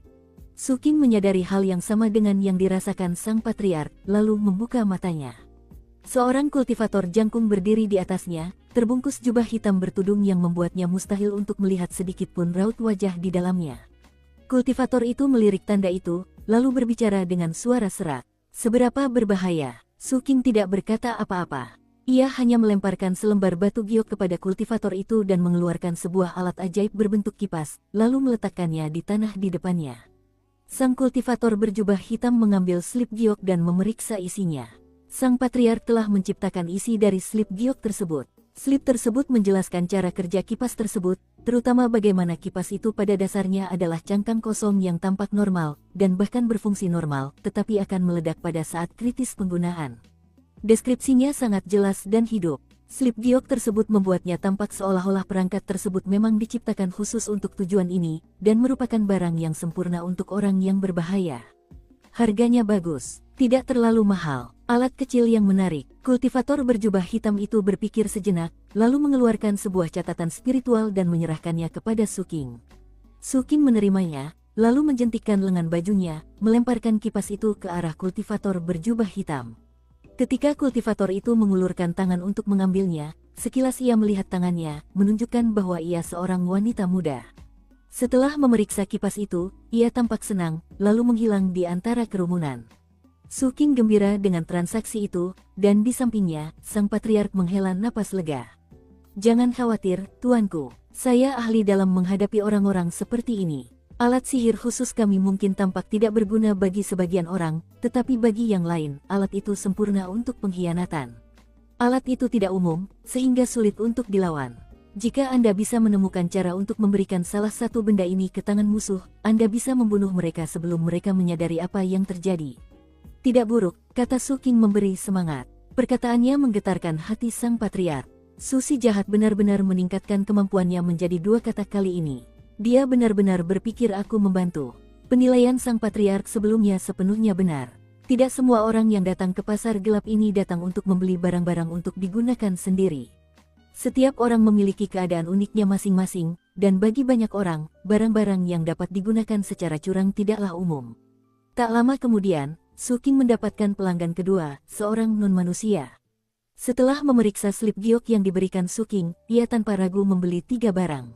Suking menyadari hal yang sama dengan yang dirasakan sang patriark, lalu membuka matanya. Seorang kultivator jangkung berdiri di atasnya, terbungkus jubah hitam bertudung yang membuatnya mustahil untuk melihat sedikit pun raut wajah di dalamnya. Kultivator itu melirik tanda itu, lalu berbicara dengan suara serak. Seberapa berbahaya? Suking tidak berkata apa-apa. Ia hanya melemparkan selembar batu giok kepada kultivator itu dan mengeluarkan sebuah alat ajaib berbentuk kipas, lalu meletakkannya di tanah di depannya. Sang kultivator berjubah hitam mengambil slip giok dan memeriksa isinya. Sang patriark telah menciptakan isi dari slip giok tersebut. Slip tersebut menjelaskan cara kerja kipas tersebut, terutama bagaimana kipas itu pada dasarnya adalah cangkang kosong yang tampak normal, dan bahkan berfungsi normal, tetapi akan meledak pada saat kritis penggunaan. Deskripsinya sangat jelas dan hidup. Slip giok tersebut membuatnya tampak seolah-olah perangkat tersebut memang diciptakan khusus untuk tujuan ini, dan merupakan barang yang sempurna untuk orang yang berbahaya. Harganya bagus, tidak terlalu mahal. Alat kecil yang menarik. Kultivator berjubah hitam itu berpikir sejenak, lalu mengeluarkan sebuah catatan spiritual dan menyerahkannya kepada Suking. Suking menerimanya, lalu menjentikkan lengan bajunya, melemparkan kipas itu ke arah kultivator berjubah hitam. Ketika kultivator itu mengulurkan tangan untuk mengambilnya, sekilas ia melihat tangannya, menunjukkan bahwa ia seorang wanita muda. Setelah memeriksa kipas itu, ia tampak senang, lalu menghilang di antara kerumunan. Suking gembira dengan transaksi itu, dan di sampingnya, sang patriark menghela napas lega. Jangan khawatir, tuanku, saya ahli dalam menghadapi orang-orang seperti ini. Alat sihir khusus kami mungkin tampak tidak berguna bagi sebagian orang, tetapi bagi yang lain, alat itu sempurna untuk pengkhianatan. Alat itu tidak umum, sehingga sulit untuk dilawan. Jika Anda bisa menemukan cara untuk memberikan salah satu benda ini ke tangan musuh, Anda bisa membunuh mereka sebelum mereka menyadari apa yang terjadi. Tidak buruk, kata Suking memberi semangat. Perkataannya menggetarkan hati sang patriark. Susi jahat benar-benar meningkatkan kemampuannya menjadi 2 kata kali ini. Dia benar-benar berpikir aku membantu. Penilaian sang patriark sebelumnya sepenuhnya benar. Tidak semua orang yang datang ke pasar gelap ini datang untuk membeli barang-barang untuk digunakan sendiri. Setiap orang memiliki keadaan uniknya masing-masing, dan bagi banyak orang, barang-barang yang dapat digunakan secara curang tidaklah umum. Tak lama kemudian, Suking mendapatkan pelanggan kedua, seorang non-manusia. Setelah memeriksa slip giok yang diberikan Suking, ia tanpa ragu membeli 3 barang.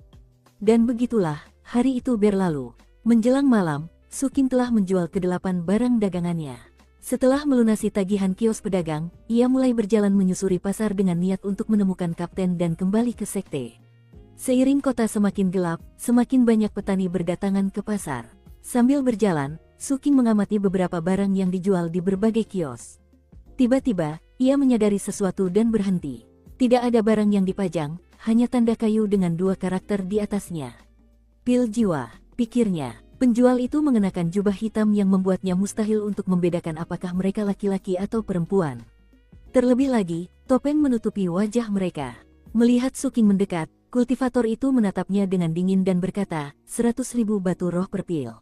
Dan begitulah, hari itu berlalu. Menjelang malam, Suking telah menjual ke-8 barang dagangannya. Setelah melunasi tagihan kios pedagang, ia mulai berjalan menyusuri pasar dengan niat untuk menemukan kapten dan kembali ke sekte. Seiring kota semakin gelap, semakin banyak petani berdatangan ke pasar. Sambil berjalan, Suking mengamati beberapa barang yang dijual di berbagai kios. Tiba-tiba, ia menyadari sesuatu dan berhenti. Tidak ada barang yang dipajang, hanya tanda kayu dengan 2 karakter di atasnya. Pil jiwa, pikirnya. Penjual itu mengenakan jubah hitam yang membuatnya mustahil untuk membedakan apakah mereka laki-laki atau perempuan. Terlebih lagi, topeng menutupi wajah mereka. Melihat Suking mendekat, kultivator itu menatapnya dengan dingin dan berkata, 100.000 batu roh per pil.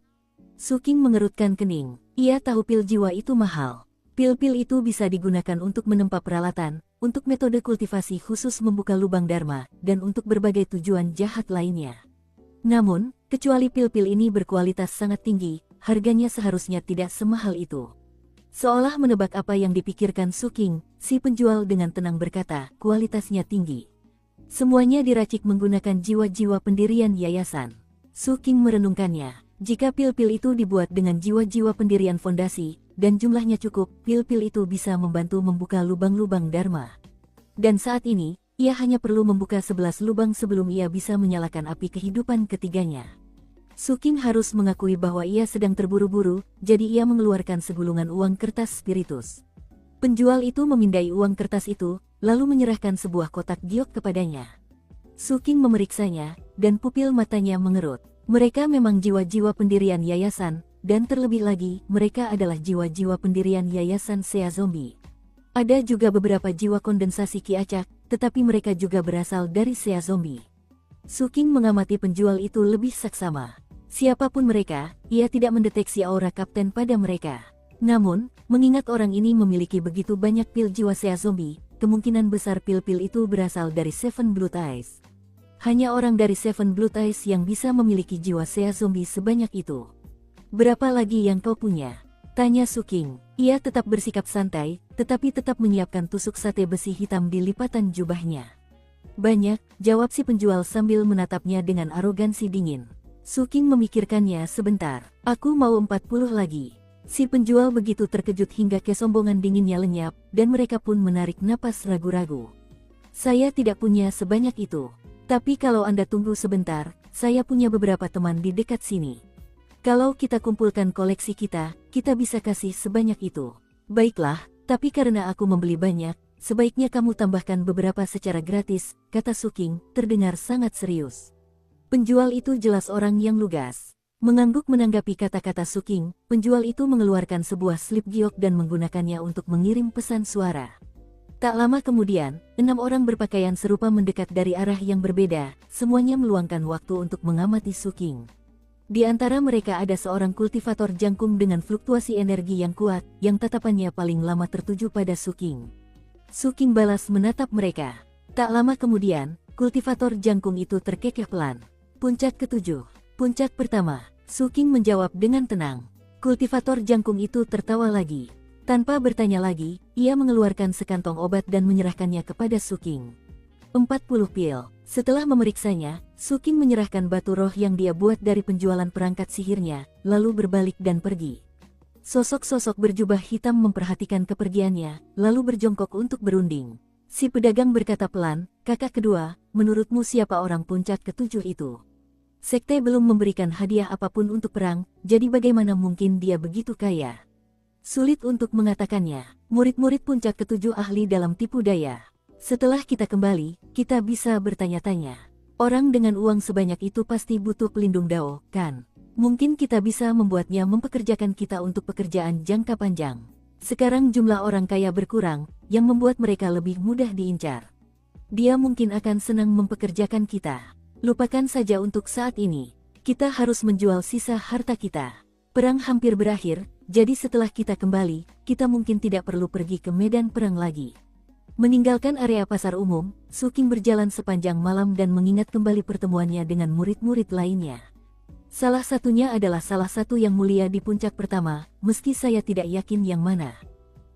Suking mengerutkan kening. Ia tahu pil jiwa itu mahal. Pil-pil itu bisa digunakan untuk menempa peralatan, untuk metode kultivasi khusus membuka lubang dharma, dan untuk berbagai tujuan jahat lainnya. Namun, kecuali pil-pil ini berkualitas sangat tinggi, harganya seharusnya tidak semahal itu. Seolah menebak apa yang dipikirkan Suking, si penjual dengan tenang berkata, kualitasnya tinggi. Semuanya diracik menggunakan jiwa-jiwa pendirian yayasan. Suking merenungkannya. Jika pil-pil itu dibuat dengan jiwa-jiwa pendirian fondasi, dan jumlahnya cukup, pil-pil itu bisa membantu membuka lubang-lubang dharma. Dan saat ini, ia hanya perlu membuka 11 lubang sebelum ia bisa menyalakan api kehidupan ketiganya. Suking harus mengakui bahwa ia sedang terburu-buru, jadi ia mengeluarkan segulungan uang kertas spiritus. Penjual itu memindai uang kertas itu, lalu menyerahkan sebuah kotak giok kepadanya. Suking memeriksanya, dan pupil matanya mengerut. Mereka memang jiwa-jiwa pendirian yayasan, dan terlebih lagi, mereka adalah jiwa-jiwa pendirian yayasan Sea Zombie. Ada juga beberapa jiwa kondensasi Ki Acak, tetapi mereka juga berasal dari Sea Zombie. Suking mengamati penjual itu lebih saksama. Siapapun mereka, ia tidak mendeteksi aura kapten pada mereka. Namun, mengingat orang ini memiliki begitu banyak pil jiwa Sea Zombie, kemungkinan besar pil-pil itu berasal dari Seven Blood Eyes. Hanya orang dari Seven Blood Eyes yang bisa memiliki jiwa sea zombie sebanyak itu. Berapa lagi yang kau punya? Tanya Suking. Ia tetap bersikap santai, tetapi tetap menyiapkan tusuk sate besi hitam di lipatan jubahnya. Banyak, jawab si penjual sambil menatapnya dengan arogansi dingin. Suking memikirkannya sebentar. Aku mau 40 lagi. Si penjual begitu terkejut hingga kesombongan dinginnya lenyap, dan mereka pun menarik napas ragu-ragu. Saya tidak punya sebanyak itu. Tapi kalau Anda tunggu sebentar, saya punya beberapa teman di dekat sini. Kalau kita kumpulkan koleksi kita bisa kasih sebanyak itu. Baiklah, tapi karena aku membeli banyak, sebaiknya kamu tambahkan beberapa secara gratis, kata Suking, terdengar sangat serius. Penjual itu jelas orang yang lugas. Mengangguk menanggapi kata-kata Suking, penjual itu mengeluarkan sebuah slip giok dan menggunakannya untuk mengirim pesan suara. Tak lama kemudian, 6 orang berpakaian serupa mendekat dari arah yang berbeda, semuanya meluangkan waktu untuk mengamati Suking. Di antara mereka ada seorang kultivator jangkung dengan fluktuasi energi yang kuat, yang tatapannya paling lama tertuju pada Suking. Suking balas menatap mereka. Tak lama kemudian, kultivator jangkung itu terkekeh pelan. Puncak ketujuh. Puncak pertama, Suking menjawab dengan tenang. Kultivator jangkung itu tertawa lagi. Tanpa bertanya lagi, ia mengeluarkan sekantong obat dan menyerahkannya kepada Suking. 40 pil. Setelah memeriksanya, Suking menyerahkan batu roh yang dia buat dari penjualan perangkat sihirnya, lalu berbalik dan pergi. Sosok-sosok berjubah hitam memperhatikan kepergiannya, lalu berjongkok untuk berunding. Si pedagang berkata pelan, kakak kedua, menurutmu siapa orang puncak ketujuh itu? Sekte belum memberikan hadiah apapun untuk perang, jadi bagaimana mungkin dia begitu kaya? Sulit untuk mengatakannya. Murid-murid puncak ketujuh ahli dalam tipu daya. Setelah kita kembali, kita bisa bertanya-tanya. Orang dengan uang sebanyak itu pasti butuh pelindung dao, kan? Mungkin kita bisa membuatnya mempekerjakan kita untuk pekerjaan jangka panjang. Sekarang jumlah orang kaya berkurang, yang membuat mereka lebih mudah diincar. Dia mungkin akan senang mempekerjakan kita. Lupakan saja untuk saat ini. Kita harus menjual sisa harta kita. Perang hampir berakhir, jadi setelah kita kembali, kita mungkin tidak perlu pergi ke medan perang lagi. Meninggalkan area pasar umum, Suking berjalan sepanjang malam dan mengingat kembali pertemuannya dengan murid-murid lainnya. Salah satunya adalah salah satu yang mulia di puncak pertama, meski saya tidak yakin yang mana.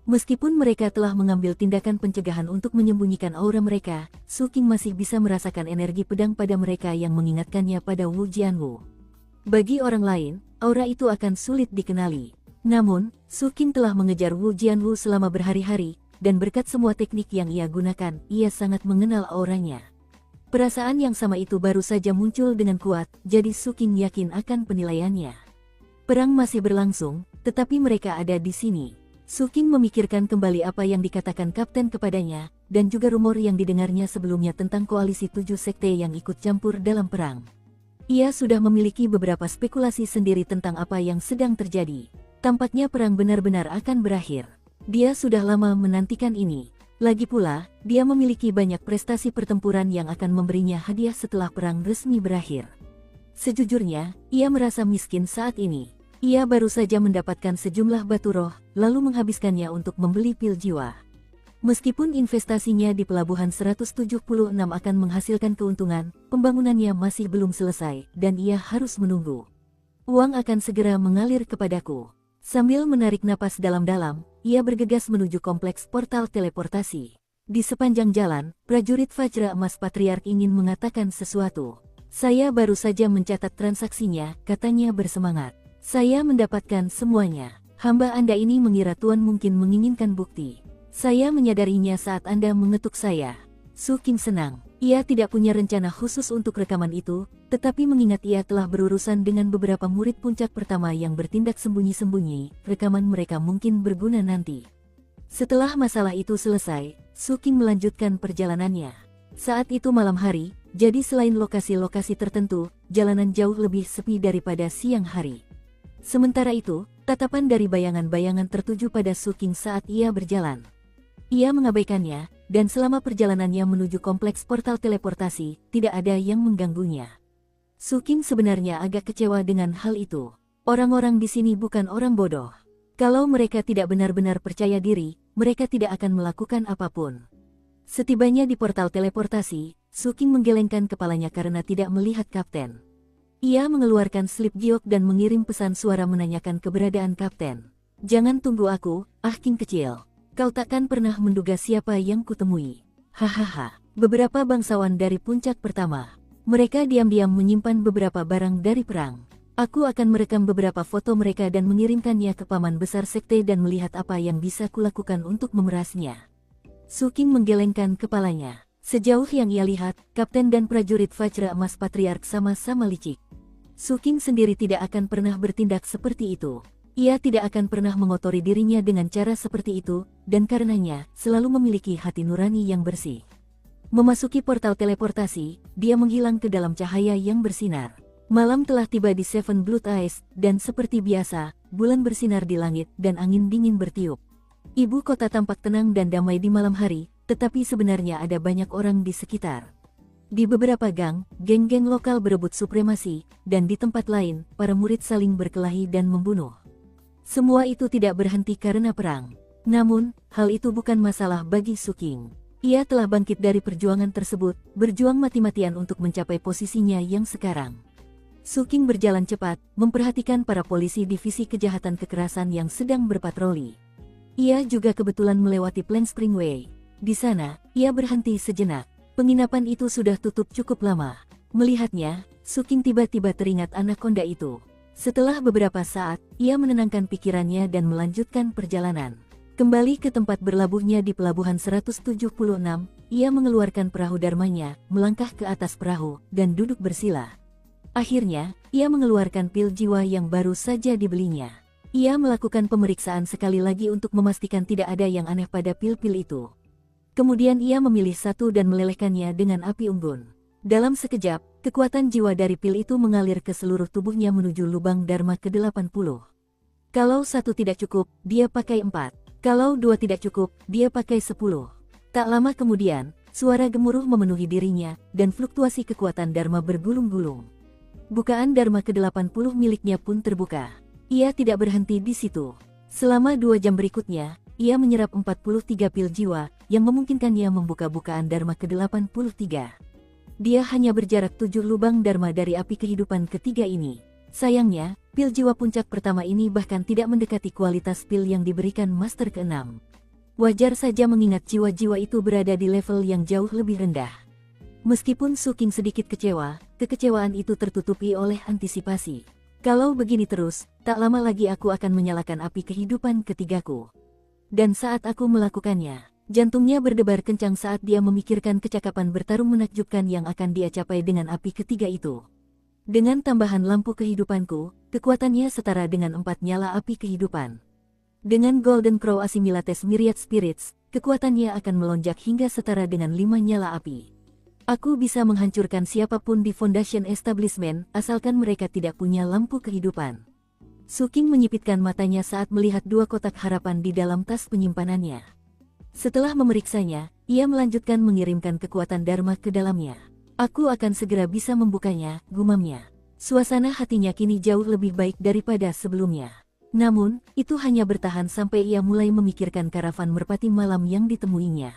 Meskipun mereka telah mengambil tindakan pencegahan untuk menyembunyikan aura mereka, Suking masih bisa merasakan energi pedang pada mereka yang mengingatkannya pada Wu Jianwu. Bagi orang lain, aura itu akan sulit dikenali. Namun, Suking telah mengejar Wu Jianwu selama berhari-hari, dan berkat semua teknik yang ia gunakan, ia sangat mengenal auranya. Perasaan yang sama itu baru saja muncul dengan kuat, jadi Suking yakin akan penilaiannya. Perang masih berlangsung, tetapi mereka ada di sini. Suking memikirkan kembali apa yang dikatakan kapten kepadanya, dan juga rumor yang didengarnya sebelumnya tentang koalisi 7 sekte yang ikut campur dalam perang. Ia sudah memiliki beberapa spekulasi sendiri tentang apa yang sedang terjadi. Tampaknya perang benar-benar akan berakhir. Dia sudah lama menantikan ini. Lagi pula, dia memiliki banyak prestasi pertempuran yang akan memberinya hadiah setelah perang resmi berakhir. Sejujurnya, ia merasa miskin saat ini. Ia baru saja mendapatkan sejumlah batu roh, lalu menghabiskannya untuk membeli pil jiwa. Meskipun investasinya di pelabuhan 176 akan menghasilkan keuntungan, pembangunannya masih belum selesai, dan ia harus menunggu. Uang akan segera mengalir kepadaku. Sambil menarik napas dalam-dalam, ia bergegas menuju kompleks portal teleportasi. Di sepanjang jalan, prajurit Vajra Emas Patriark ingin mengatakan sesuatu. Saya baru saja mencatat transaksinya, katanya bersemangat. Saya mendapatkan semuanya. Hamba Anda ini mengira Tuan mungkin menginginkan bukti. Saya menyadarinya saat Anda mengetuk saya. Suking senang. Ia tidak punya rencana khusus untuk rekaman itu, tetapi mengingat ia telah berurusan dengan beberapa murid puncak pertama yang bertindak sembunyi-sembunyi, rekaman mereka mungkin berguna nanti. Setelah masalah itu selesai, Suking melanjutkan perjalanannya. Saat itu malam hari, jadi selain lokasi-lokasi tertentu, jalanan jauh lebih sepi daripada siang hari. Sementara itu, tatapan dari bayangan-bayangan tertuju pada Suking saat ia berjalan. Ia mengabaikannya, dan selama perjalanannya menuju kompleks portal teleportasi, tidak ada yang mengganggunya. Suking sebenarnya agak kecewa dengan hal itu. Orang-orang di sini bukan orang bodoh. Kalau mereka tidak benar-benar percaya diri, mereka tidak akan melakukan apapun. Setibanya di portal teleportasi, Suking menggelengkan kepalanya karena tidak melihat kapten. Ia mengeluarkan slip giok dan mengirim pesan suara menanyakan keberadaan kapten. Jangan tunggu aku, King kecil. Kau takkan pernah menduga siapa yang kutemui. Hahaha. Beberapa bangsawan dari puncak pertama. Mereka diam-diam menyimpan beberapa barang dari perang. Aku akan merekam beberapa foto mereka dan mengirimkannya ke paman besar sekte dan melihat apa yang bisa kulakukan untuk memerasnya. Suking menggelengkan kepalanya. Sejauh yang ia lihat, kapten dan prajurit Vajra Emas Patriark sama-sama licik. Suking sendiri tidak akan pernah bertindak seperti itu. Ia tidak akan pernah mengotori dirinya dengan cara seperti itu, dan karenanya, selalu memiliki hati nurani yang bersih. Memasuki portal teleportasi, dia menghilang ke dalam cahaya yang bersinar. Malam telah tiba di Seven Blood Eyes, dan seperti biasa, bulan bersinar di langit dan angin dingin bertiup. Ibu kota tampak tenang dan damai di malam hari, tetapi sebenarnya ada banyak orang di sekitar. Di beberapa gang, geng-geng lokal berebut supremasi, dan di tempat lain, para murid saling berkelahi dan membunuh. Semua itu tidak berhenti karena perang. Namun, hal itu bukan masalah bagi Suking. Ia telah bangkit dari perjuangan tersebut, berjuang mati-matian untuk mencapai posisinya yang sekarang. Suking berjalan cepat, memperhatikan para polisi divisi kejahatan kekerasan yang sedang berpatroli. Ia juga kebetulan melewati Plan Springway. Di sana, ia berhenti sejenak. Penginapan itu sudah tutup cukup lama. Melihatnya, Suking tiba-tiba teringat anakonda itu. Setelah beberapa saat, ia menenangkan pikirannya dan melanjutkan perjalanan. Kembali ke tempat berlabuhnya di pelabuhan 176, ia mengeluarkan perahu dharmanya, melangkah ke atas perahu, dan duduk bersila. Akhirnya, ia mengeluarkan pil jiwa yang baru saja dibelinya. Ia melakukan pemeriksaan sekali lagi untuk memastikan tidak ada yang aneh pada pil-pil itu. Kemudian ia memilih satu dan melelehkannya dengan api unggun. Dalam sekejap, kekuatan jiwa dari pil itu mengalir ke seluruh tubuhnya menuju lubang dharma ke-80. Kalau satu tidak cukup, dia pakai 4. Kalau 2 tidak cukup, dia pakai 10. Tak lama kemudian, suara gemuruh memenuhi dirinya, dan fluktuasi kekuatan dharma bergulung-gulung. Bukaan dharma ke-80 miliknya pun terbuka. Ia tidak berhenti di situ. Selama 2 jam berikutnya, ia menyerap 43 pil jiwa, yang memungkinkannya membuka bukaan dharma ke-83. Dia hanya berjarak 7 lubang dharma dari api kehidupan ketiga ini. Sayangnya, pil jiwa puncak pertama ini bahkan tidak mendekati kualitas pil yang diberikan Master ke-6. Wajar saja mengingat jiwa-jiwa itu berada di level yang jauh lebih rendah. Meskipun Suking sedikit kecewa, kekecewaan itu tertutupi oleh antisipasi. Kalau begini terus, tak lama lagi aku akan menyalakan api kehidupan ketigaku. Dan saat aku melakukannya, jantungnya berdebar kencang saat dia memikirkan kecakapan bertarung menakjubkan yang akan dia capai dengan api ketiga itu. Dengan tambahan lampu kehidupanku, kekuatannya setara dengan 4 nyala api kehidupan. Dengan Golden Crow Assimilates Myriad Spirits, kekuatannya akan melonjak hingga setara dengan 5 nyala api. Aku bisa menghancurkan siapapun di Foundation Establishment, asalkan mereka tidak punya lampu kehidupan. Suking menyipitkan matanya saat melihat 2 kotak harapan di dalam tas penyimpanannya. Setelah memeriksanya, ia melanjutkan mengirimkan kekuatan dharma ke dalamnya. Aku akan segera bisa membukanya, gumamnya. Suasana hatinya kini jauh lebih baik daripada sebelumnya. Namun, itu hanya bertahan sampai ia mulai memikirkan karavan merpati malam yang ditemuinya.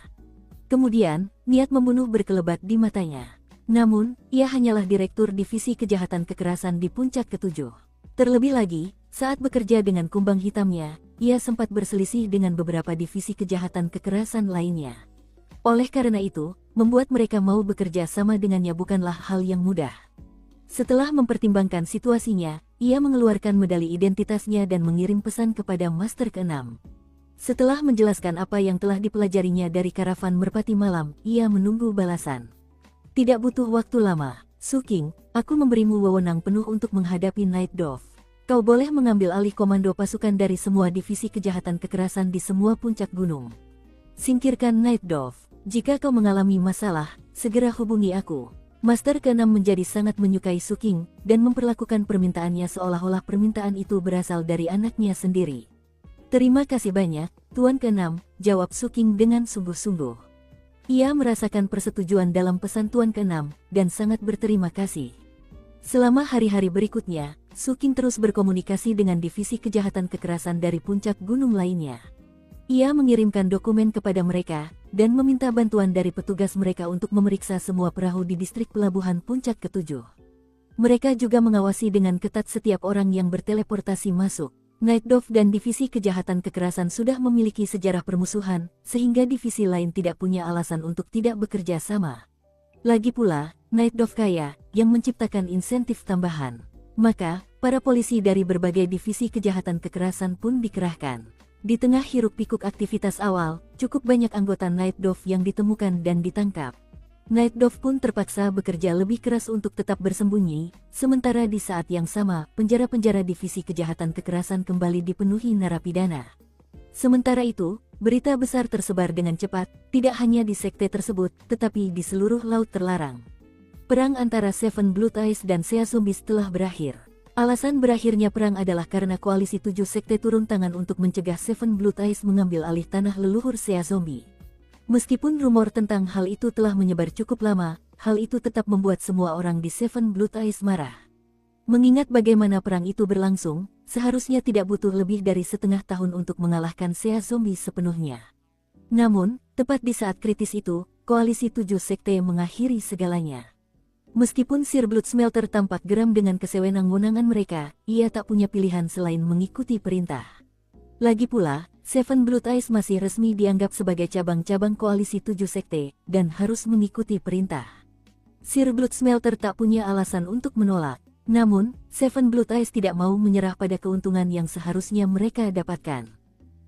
Kemudian, niat membunuh berkelebat di matanya. Namun, ia hanyalah direktur divisi kejahatan kekerasan di puncak ke-7. Terlebih lagi, saat bekerja dengan kumbang hitamnya, ia sempat berselisih dengan beberapa divisi kejahatan kekerasan lainnya. Oleh karena itu, membuat mereka mau bekerja sama dengannya bukanlah hal yang mudah. Setelah mempertimbangkan situasinya, ia mengeluarkan medali identitasnya dan mengirim pesan kepada Master ke-6. Setelah menjelaskan apa yang telah dipelajarinya dari karavan merpati malam, ia menunggu balasan. Tidak butuh waktu lama, Suking, aku memberimu wewenang penuh untuk menghadapi Night Dove. Kau boleh mengambil alih komando pasukan dari semua divisi kejahatan kekerasan di semua puncak gunung. Singkirkan Night Dove. Jika kau mengalami masalah, segera hubungi aku. Master ke-6 menjadi sangat menyukai Suking, dan memperlakukan permintaannya seolah-olah permintaan itu berasal dari anaknya sendiri. Terima kasih banyak, Tuan ke-6, jawab Suking dengan sungguh-sungguh. Ia merasakan persetujuan dalam pesan Tuan ke-6, dan sangat berterima kasih. Selama hari-hari berikutnya, Suking terus berkomunikasi dengan divisi kejahatan kekerasan dari puncak gunung lainnya. Ia mengirimkan dokumen kepada mereka, dan meminta bantuan dari petugas mereka untuk memeriksa semua perahu di distrik pelabuhan Puncak ke-7. Mereka juga mengawasi dengan ketat setiap orang yang berteleportasi masuk. Night Dove dan Divisi Kejahatan Kekerasan sudah memiliki sejarah permusuhan, sehingga divisi lain tidak punya alasan untuk tidak bekerja sama. Lagi pula, Night Dove kaya, yang menciptakan insentif tambahan. Maka, para polisi dari berbagai divisi kejahatan kekerasan pun dikerahkan. Di tengah hiruk-pikuk aktivitas awal, cukup banyak anggota Night Dove yang ditemukan dan ditangkap. Night Dove pun terpaksa bekerja lebih keras untuk tetap bersembunyi, sementara di saat yang sama, penjara-penjara divisi kejahatan kekerasan kembali dipenuhi narapidana. Sementara itu, berita besar tersebar dengan cepat, tidak hanya di sekte tersebut, tetapi di seluruh laut terlarang. Perang antara Seven Blood Eyes dan Sea Zombies telah berakhir. Alasan berakhirnya perang adalah karena koalisi 7 sekte turun tangan untuk mencegah Seven Blood Eyes mengambil alih tanah leluhur Sea Zombie. Meskipun rumor tentang hal itu telah menyebar cukup lama, hal itu tetap membuat semua orang di Seven Blood Eyes marah. Mengingat bagaimana perang itu berlangsung, seharusnya tidak butuh lebih dari setengah tahun untuk mengalahkan Sea Zombie sepenuhnya. Namun, tepat di saat kritis itu, koalisi 7 sekte mengakhiri segalanya. Meskipun Sir Blood Smelter tampak geram dengan kesewenang-wenangan mereka, ia tak punya pilihan selain mengikuti perintah. Lagi pula, Seven Blood Eyes masih resmi dianggap sebagai cabang-cabang koalisi 7 sekte, dan harus mengikuti perintah. Sir Blood Smelter tak punya alasan untuk menolak. Namun, Seven Blood Eyes tidak mau menyerah pada keuntungan yang seharusnya mereka dapatkan.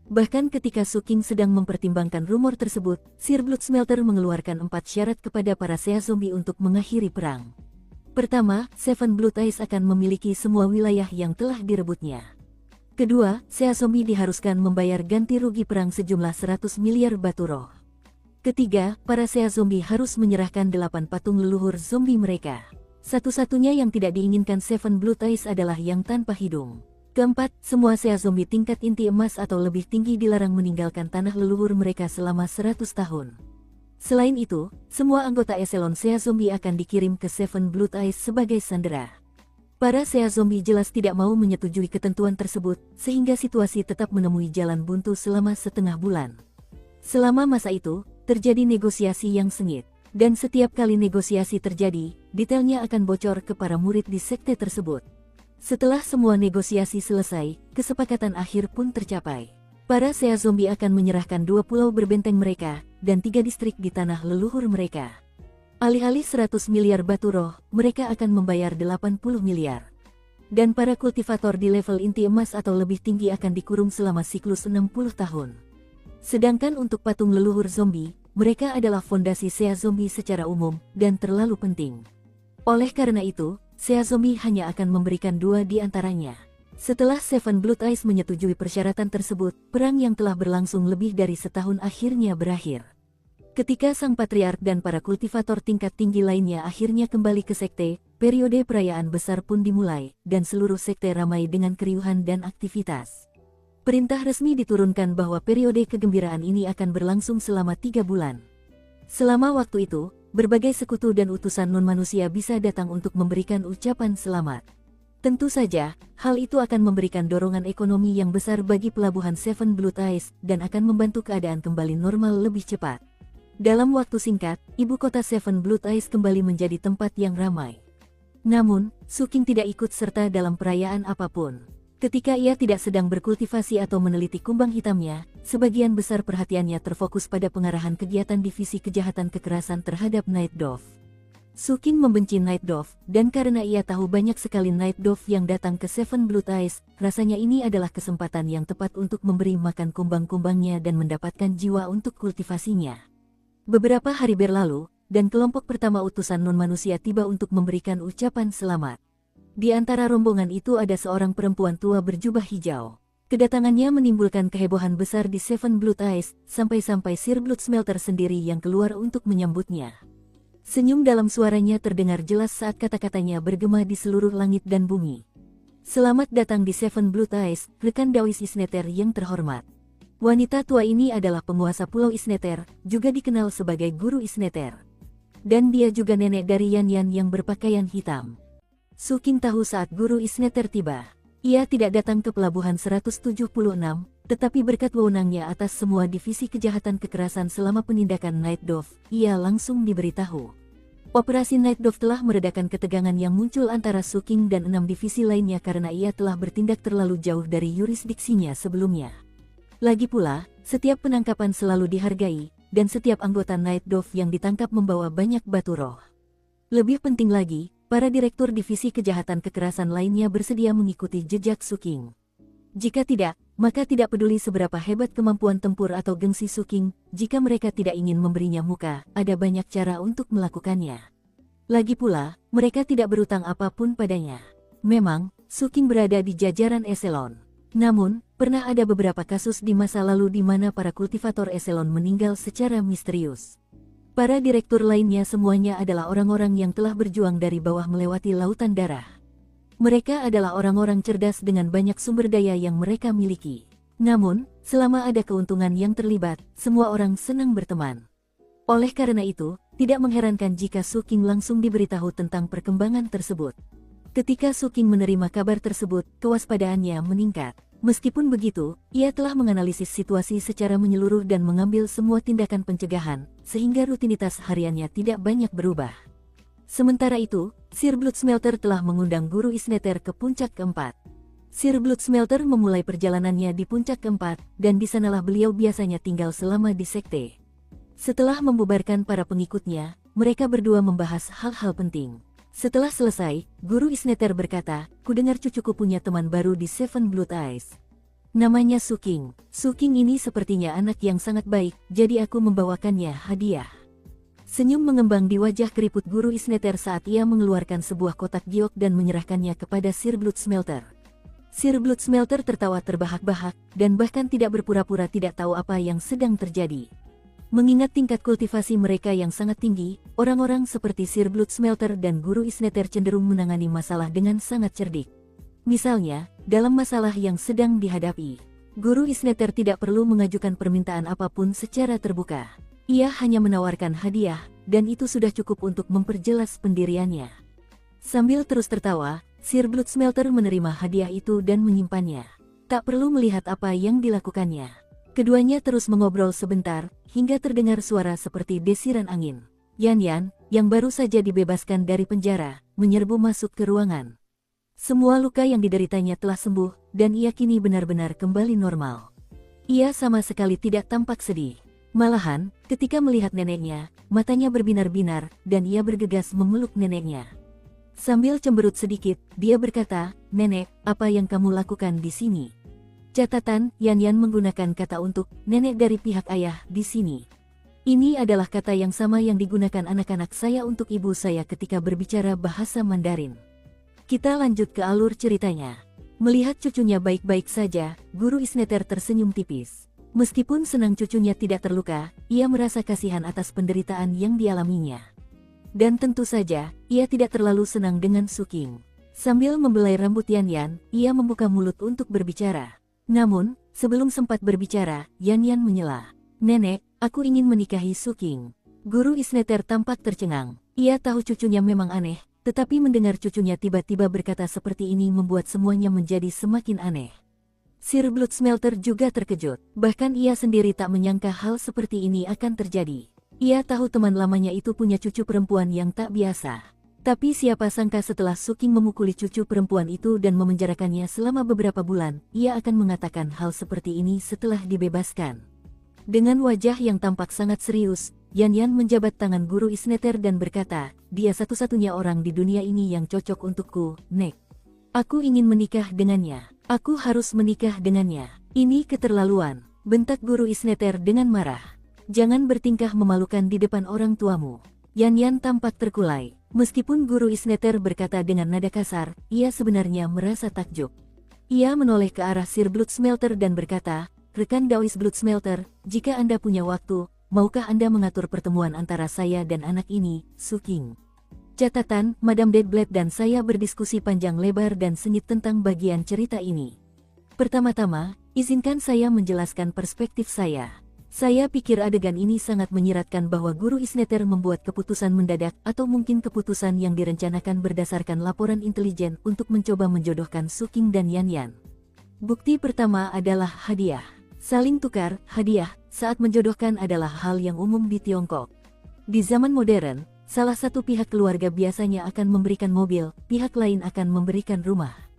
Bahkan ketika Su King sedang mempertimbangkan rumor tersebut, Sir Blood Smelter mengeluarkan 4 syarat kepada para Sea Zombie untuk mengakhiri perang. Pertama, Seven Blood Eyes akan memiliki semua wilayah yang telah direbutnya. Kedua, Sea Zombie diharuskan membayar ganti rugi perang sejumlah 100 miliar batu roh. Ketiga, para Sea Zombie harus menyerahkan 8 patung leluhur zombie mereka. Satu-satunya yang tidak diinginkan Seven Blood Eyes adalah yang tanpa hidung. Keempat, semua Sea Zombie tingkat inti emas atau lebih tinggi dilarang meninggalkan tanah leluhur mereka selama 100 tahun. Selain itu, semua anggota eselon Sea Zombie akan dikirim ke Seven Blood Eyes sebagai sandera. Para Sea Zombie jelas tidak mau menyetujui ketentuan tersebut, sehingga situasi tetap menemui jalan buntu selama setengah bulan. Selama masa itu, terjadi negosiasi yang sengit. Dan setiap kali negosiasi terjadi, detailnya akan bocor ke para murid di sekte tersebut. Setelah semua negosiasi selesai, kesepakatan akhir pun tercapai. Para Sea Zombie akan menyerahkan 2 pulau berbenteng mereka, dan 3 distrik di tanah leluhur mereka. Alih-alih 100 miliar batu roh, mereka akan membayar 80 miliar. Dan para kultivator di level inti emas atau lebih tinggi akan dikurung selama siklus 60 tahun. Sedangkan untuk patung leluhur zombie, mereka adalah fondasi Sea Zombie secara umum, dan terlalu penting. Oleh karena itu, Sea Zombie hanya akan memberikan 2 di antaranya. Setelah Seven Blood Eyes menyetujui persyaratan tersebut, perang yang telah berlangsung lebih dari setahun akhirnya berakhir. Ketika sang patriark dan para kultivator tingkat tinggi lainnya akhirnya kembali ke sekte, periode perayaan besar pun dimulai, dan seluruh sekte ramai dengan keriuhan dan aktivitas. Perintah resmi diturunkan bahwa periode kegembiraan ini akan berlangsung selama 3 bulan. Selama waktu itu, berbagai sekutu dan utusan non-manusia bisa datang untuk memberikan ucapan selamat. Tentu saja, hal itu akan memberikan dorongan ekonomi yang besar bagi pelabuhan Seven Blood Eyes dan akan membantu keadaan kembali normal lebih cepat. Dalam waktu singkat, ibu kota Seven Blood Eyes kembali menjadi tempat yang ramai. Namun, Su King tidak ikut serta dalam perayaan apapun. Ketika ia tidak sedang berkultivasi atau meneliti kumbang hitamnya, sebagian besar perhatiannya terfokus pada pengarahan kegiatan divisi kejahatan kekerasan terhadap Night Dove. Su King membenci Night Dove, dan karena ia tahu banyak sekali Night Dove yang datang ke Seven Blood Eyes, rasanya ini adalah kesempatan yang tepat untuk memberi makan kumbang-kumbangnya dan mendapatkan jiwa untuk kultivasinya. Beberapa hari berlalu, dan kelompok pertama utusan non-manusia tiba untuk memberikan ucapan selamat. Di antara rombongan itu ada seorang perempuan tua berjubah hijau. Kedatangannya menimbulkan kehebohan besar di Seven Blood Eyes, sampai-sampai Sir Blood Smelter sendiri yang keluar untuk menyambutnya. Senyum dalam suaranya terdengar jelas saat kata-katanya bergema di seluruh langit dan bumi. Selamat datang di Seven Blood Eyes, rekan Dawis Isneter yang terhormat. Wanita tua ini adalah penguasa Pulau Isneter, juga dikenal sebagai Guru Isneter. Dan dia juga nenek dari Yan Yan yang berpakaian hitam. Su King tahu saat Guru Isneter tiba. Ia tidak datang ke pelabuhan 176, tetapi berkat wewenangnya atas semua divisi kejahatan kekerasan selama penindakan Night Dove, ia langsung diberitahu. Operasi Night Dove telah meredakan ketegangan yang muncul antara Suking dan 6 divisi lainnya karena ia telah bertindak terlalu jauh dari yurisdiksinya sebelumnya. Lagi pula, setiap penangkapan selalu dihargai, dan setiap anggota Night Dove yang ditangkap membawa banyak batu roh. Lebih penting lagi, para direktur divisi kejahatan kekerasan lainnya bersedia mengikuti jejak Suking. Jika tidak, maka tidak peduli seberapa hebat kemampuan tempur atau gengsi Suking, jika mereka tidak ingin memberinya muka, ada banyak cara untuk melakukannya. Lagi pula, mereka tidak berutang apapun padanya. Memang, Suking berada di jajaran eselon. Namun, pernah ada beberapa kasus di masa lalu di mana para kultivator eselon meninggal secara misterius. Para direktur lainnya semuanya adalah orang-orang yang telah berjuang dari bawah melewati lautan darah. Mereka adalah orang-orang cerdas dengan banyak sumber daya yang mereka miliki. Namun, selama ada keuntungan yang terlibat, semua orang senang berteman. Oleh karena itu, tidak mengherankan jika Suking langsung diberitahu tentang perkembangan tersebut. Ketika Suking menerima kabar tersebut, kewaspadaannya meningkat. Meskipun begitu, ia telah menganalisis situasi secara menyeluruh dan mengambil semua tindakan pencegahan, sehingga rutinitas hariannya tidak banyak berubah. Sementara itu, Sir Bloodsmelter telah mengundang Guru Isneter ke puncak keempat. Sir Bloodsmelter memulai perjalanannya di puncak keempat, dan di sanalah beliau biasanya tinggal selama di sekte. Setelah membubarkan para pengikutnya, mereka berdua membahas hal-hal penting. Setelah selesai, Guru Isneter berkata, "Kudengar cucuku punya teman baru di Seven Blood Eyes. Namanya Suking. Suking ini sepertinya anak yang sangat baik, jadi aku membawakannya hadiah." Senyum mengembang di wajah keriput Guru Isneter saat ia mengeluarkan sebuah kotak giok dan menyerahkannya kepada Sir Bloodsmelter. Sir Bloodsmelter tertawa terbahak-bahak, dan bahkan tidak berpura-pura tidak tahu apa yang sedang terjadi. Mengingat tingkat kultivasi mereka yang sangat tinggi, orang-orang seperti Sir Bloodsmelter dan Guru Isneter cenderung menangani masalah dengan sangat cerdik. Misalnya, dalam masalah yang sedang dihadapi, Guru Isneter tidak perlu mengajukan permintaan apapun secara terbuka. Ia hanya menawarkan hadiah, dan itu sudah cukup untuk memperjelas pendiriannya. Sambil terus tertawa, Sir Bloodsmelter menerima hadiah itu dan menyimpannya. Tak perlu melihat apa yang dilakukannya. Keduanya terus mengobrol sebentar, hingga terdengar suara seperti desiran angin. Yan, yang baru saja dibebaskan dari penjara, menyerbu masuk ke ruangan. Semua luka yang dideritanya telah sembuh, dan ia kini benar-benar kembali normal. Ia sama sekali tidak tampak sedih. Malahan, ketika melihat neneknya, matanya berbinar-binar, dan ia bergegas memeluk neneknya. Sambil cemberut sedikit, dia berkata, "Nenek, apa yang kamu lakukan di sini?" Catatan, Yan menggunakan kata untuk nenek dari pihak ayah di sini. Ini adalah kata yang sama yang digunakan anak-anak saya untuk ibu saya ketika berbicara bahasa Mandarin. Kita lanjut ke alur ceritanya. Melihat cucunya baik-baik saja, Guru Isneter tersenyum tipis. Meskipun senang cucunya tidak terluka, ia merasa kasihan atas penderitaan yang dialaminya. Dan tentu saja, ia tidak terlalu senang dengan Suking. Sambil membelai rambut Yan, ia membuka mulut untuk berbicara. Namun, sebelum sempat berbicara, Yan menyela. "Nenek, aku ingin menikahi Suking." Guru Isneter tampak tercengang. Ia tahu cucunya memang aneh, tetapi mendengar cucunya tiba-tiba berkata seperti ini membuat semuanya menjadi semakin aneh. Sir Bloodsmelter juga terkejut, bahkan ia sendiri tak menyangka hal seperti ini akan terjadi. Ia tahu teman lamanya itu punya cucu perempuan yang tak biasa. Tapi siapa sangka setelah Suking memukuli cucu perempuan itu dan memenjarakannya selama beberapa bulan, ia akan mengatakan hal seperti ini setelah dibebaskan. Dengan wajah yang tampak sangat serius, Yan menjabat tangan Guru Isneter dan berkata, "Dia satu-satunya orang di dunia ini yang cocok untukku, Nek. Aku ingin menikah dengannya. Aku harus menikah dengannya." "Ini keterlaluan," bentak Guru Isneter dengan marah. "Jangan bertingkah memalukan di depan orang tuamu." Yan tampak terkulai. Meskipun Guru Isneter berkata dengan nada kasar, ia sebenarnya merasa takjub. Ia menoleh ke arah Sir Bloodsmelter dan berkata, "Rekan Dawis Bloodsmelter, jika Anda punya waktu, maukah Anda mengatur pertemuan antara saya dan anak ini, Suking?" Catatan, Madame Deadblade dan saya berdiskusi panjang lebar dan sengit tentang bagian cerita ini. Pertama-tama, izinkan saya menjelaskan perspektif saya. Saya pikir adegan ini sangat menyiratkan bahwa Guru Isneter membuat keputusan mendadak atau mungkin keputusan yang direncanakan berdasarkan laporan intelijen untuk mencoba menjodohkan Suking dan Yan Yan. Bukti pertama adalah hadiah. Saling tukar hadiah saat menjodohkan adalah hal yang umum di Tiongkok. Di zaman modern, salah satu pihak keluarga biasanya akan memberikan mobil, pihak lain akan memberikan rumah.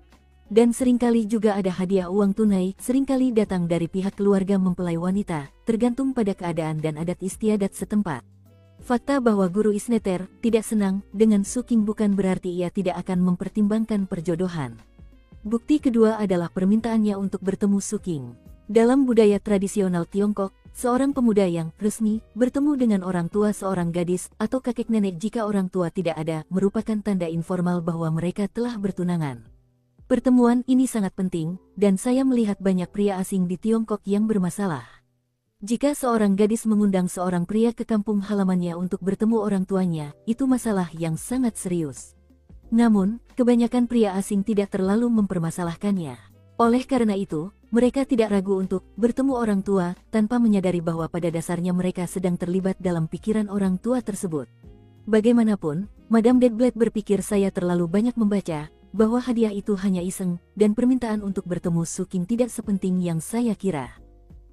Dan seringkali juga ada hadiah uang tunai, seringkali datang dari pihak keluarga mempelai wanita, tergantung pada keadaan dan adat istiadat setempat. Fakta bahwa Guru Isneter tidak senang dengan Suking bukan berarti ia tidak akan mempertimbangkan perjodohan. Bukti kedua adalah permintaannya untuk bertemu Suking. Dalam budaya tradisional Tiongkok, seorang pemuda yang resmi bertemu dengan orang tua seorang gadis atau kakek nenek jika orang tua tidak ada merupakan tanda informal bahwa mereka telah bertunangan. Pertemuan ini sangat penting, dan saya melihat banyak pria asing di Tiongkok yang bermasalah. Jika seorang gadis mengundang seorang pria ke kampung halamannya untuk bertemu orang tuanya, itu masalah yang sangat serius. Namun, kebanyakan pria asing tidak terlalu mempermasalahkannya. Oleh karena itu, mereka tidak ragu untuk bertemu orang tua, tanpa menyadari bahwa pada dasarnya mereka sedang terlibat dalam pikiran orang tua tersebut. Bagaimanapun, Madame Deadblood berpikir saya terlalu banyak membaca, bahwa hadiah itu hanya iseng, dan permintaan untuk bertemu Suking tidak sepenting yang saya kira.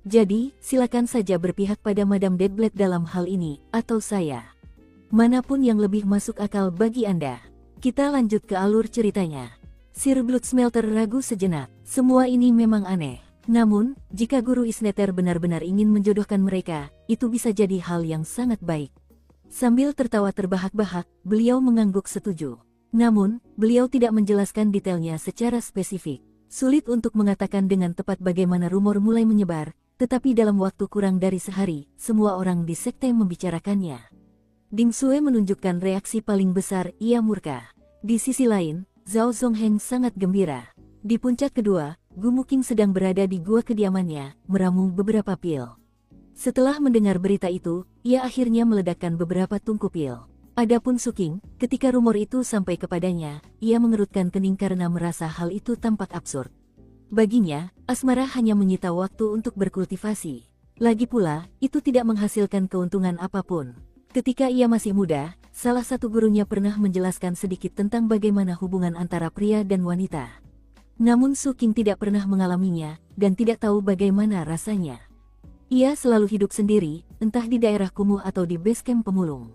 Jadi, silakan saja berpihak pada Madame Deadblood dalam hal ini, atau saya. Manapun yang lebih masuk akal bagi Anda. Kita lanjut ke alur ceritanya. Sir Bloodsmelter ragu sejenak, semua ini memang aneh. Namun, jika Guru Isneter benar-benar ingin menjodohkan mereka, itu bisa jadi hal yang sangat baik. Sambil tertawa terbahak-bahak, beliau mengangguk setuju. Namun, beliau tidak menjelaskan detailnya secara spesifik. Sulit untuk mengatakan dengan tepat bagaimana rumor mulai menyebar, tetapi dalam waktu kurang dari sehari, semua orang di sekte membicarakannya. Ding Sue menunjukkan reaksi paling besar, ia murka. Di sisi lain, Zhao Zongheng sangat gembira. Di puncak kedua, Gu Muking sedang berada di gua kediamannya, meramu beberapa pil. Setelah mendengar berita itu, ia akhirnya meledakkan beberapa tungku pil. Adapun Suking, ketika rumor itu sampai kepadanya, ia mengerutkan kening karena merasa hal itu tampak absurd. Baginya, asmara hanya menyita waktu untuk berkultivasi. Lagi pula, itu tidak menghasilkan keuntungan apapun. Ketika ia masih muda, salah satu gurunya pernah menjelaskan sedikit tentang bagaimana hubungan antara pria dan wanita. Namun Suking tidak pernah mengalaminya, dan tidak tahu bagaimana rasanya. Ia selalu hidup sendiri, entah di daerah kumuh atau di base camp pemulung.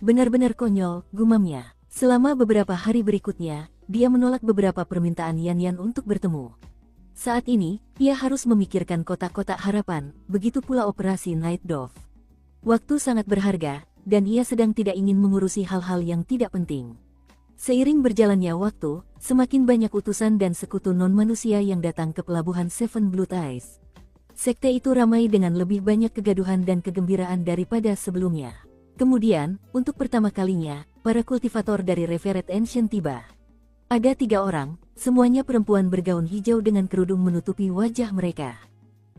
Benar-benar konyol, gumamnya. Selama beberapa hari berikutnya, dia menolak beberapa permintaan Yan Yan untuk bertemu. Saat ini, ia harus memikirkan kotak-kotak harapan, begitu pula operasi Night Dove. Waktu sangat berharga, dan ia sedang tidak ingin mengurusi hal-hal yang tidak penting. Seiring berjalannya waktu, semakin banyak utusan dan sekutu non-manusia yang datang ke pelabuhan Seven Blood Eyes. Sekte itu ramai dengan lebih banyak kegaduhan dan kegembiraan daripada sebelumnya. Kemudian, untuk pertama kalinya, para kultivator dari Revered Ancient tiba. Ada 3 orang, semuanya perempuan bergaun hijau dengan kerudung menutupi wajah mereka.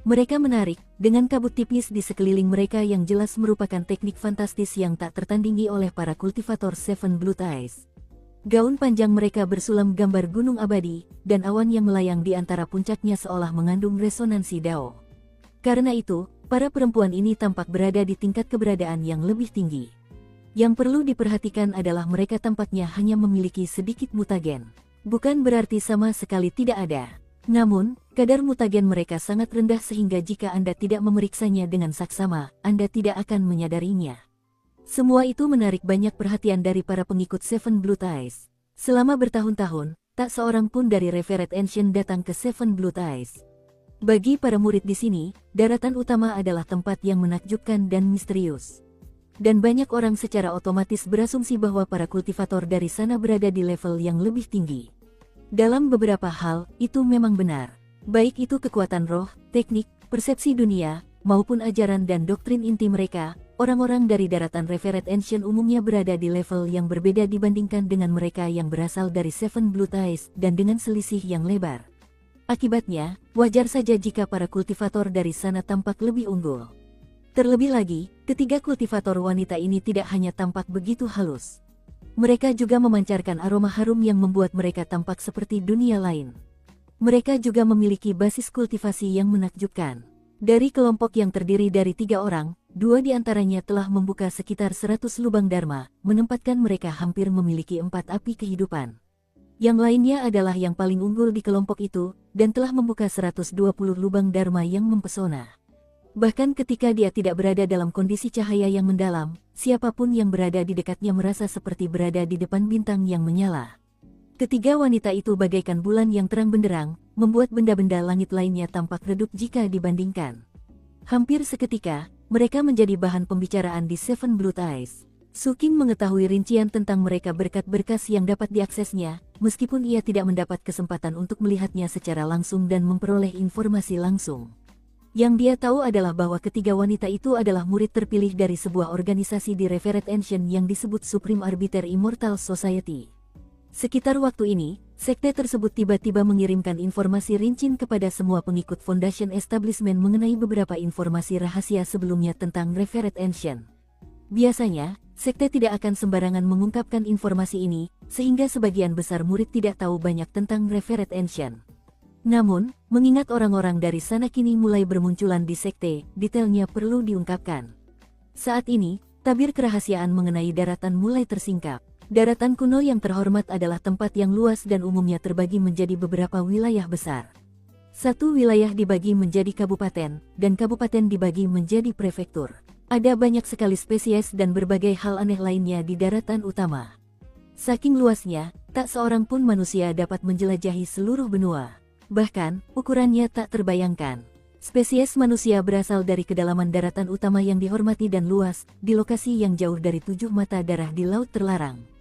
Mereka menarik, dengan kabut tipis di sekeliling mereka yang jelas merupakan teknik fantastis yang tak tertandingi oleh para kultivator Seven Blood Eyes. Gaun panjang mereka bersulam gambar gunung abadi, dan awan yang melayang di antara puncaknya seolah mengandung resonansi Dao. Karena itu, para perempuan ini tampak berada di tingkat keberadaan yang lebih tinggi. Yang perlu diperhatikan adalah mereka tampaknya hanya memiliki sedikit mutagen. Bukan berarti sama sekali tidak ada. Namun, kadar mutagen mereka sangat rendah sehingga jika Anda tidak memeriksanya dengan saksama, Anda tidak akan menyadarinya. Semua itu menarik banyak perhatian dari para pengikut Seven Blood Eyes. Selama bertahun-tahun, tak seorang pun dari Revered Ancient datang ke Seven Blood Eyes. Bagi para murid di sini, daratan utama adalah tempat yang menakjubkan dan misterius. Dan banyak orang secara otomatis berasumsi bahwa para kultivator dari sana berada di level yang lebih tinggi. Dalam beberapa hal, itu memang benar. Baik itu kekuatan roh, teknik, persepsi dunia, maupun ajaran dan doktrin inti mereka, orang-orang dari daratan Revered Ancient umumnya berada di level yang berbeda dibandingkan dengan mereka yang berasal dari Seven Blood Eyes dan dengan selisih yang lebar. Akibatnya, wajar saja jika para kultivator dari sana tampak lebih unggul. Terlebih lagi, ketiga kultivator wanita ini tidak hanya tampak begitu halus. Mereka juga memancarkan aroma harum yang membuat mereka tampak seperti dunia lain. Mereka juga memiliki basis kultivasi yang menakjubkan. Dari kelompok yang terdiri dari 3 orang, 2 di antaranya telah membuka sekitar 100 lubang dharma, menempatkan mereka hampir memiliki 4 api kehidupan. Yang lainnya adalah yang paling unggul di kelompok itu, dan telah membuka 120 lubang dharma yang mempesona. Bahkan ketika dia tidak berada dalam kondisi cahaya yang mendalam, siapapun yang berada di dekatnya merasa seperti berada di depan bintang yang menyala. Ketiga wanita itu bagaikan bulan yang terang benderang, membuat benda-benda langit lainnya tampak redup jika dibandingkan. Hampir seketika, mereka menjadi bahan pembicaraan di Seven Blood Eyes. Su King mengetahui rincian tentang mereka berkat berkas yang dapat diaksesnya, meskipun ia tidak mendapat kesempatan untuk melihatnya secara langsung dan memperoleh informasi langsung. Yang dia tahu adalah bahwa ketiga wanita itu adalah murid terpilih dari sebuah organisasi di Revered Ancient yang disebut Supreme Arbiter Immortal Society. Sekitar waktu ini, sekte tersebut tiba-tiba mengirimkan informasi rinci kepada semua pengikut Foundation Establishment mengenai beberapa informasi rahasia sebelumnya tentang Revered Ancient. Biasanya, sekte tidak akan sembarangan mengungkapkan informasi ini, sehingga sebagian besar murid tidak tahu banyak tentang Revered Ancient. Namun, mengingat orang-orang dari sana kini mulai bermunculan di sekte, detailnya perlu diungkapkan. Saat ini, tabir kerahasiaan mengenai daratan mulai tersingkap. Daratan kuno yang terhormat adalah tempat yang luas dan umumnya terbagi menjadi beberapa wilayah besar. Satu wilayah dibagi menjadi kabupaten, dan kabupaten dibagi menjadi prefektur. Ada banyak sekali spesies dan berbagai hal aneh lainnya di daratan utama. Saking luasnya, tak seorang pun manusia dapat menjelajahi seluruh benua. Bahkan, ukurannya tak terbayangkan. Spesies manusia berasal dari kedalaman daratan utama yang dihormati dan luas, di lokasi yang jauh dari 7 mata darah di Laut Terlarang.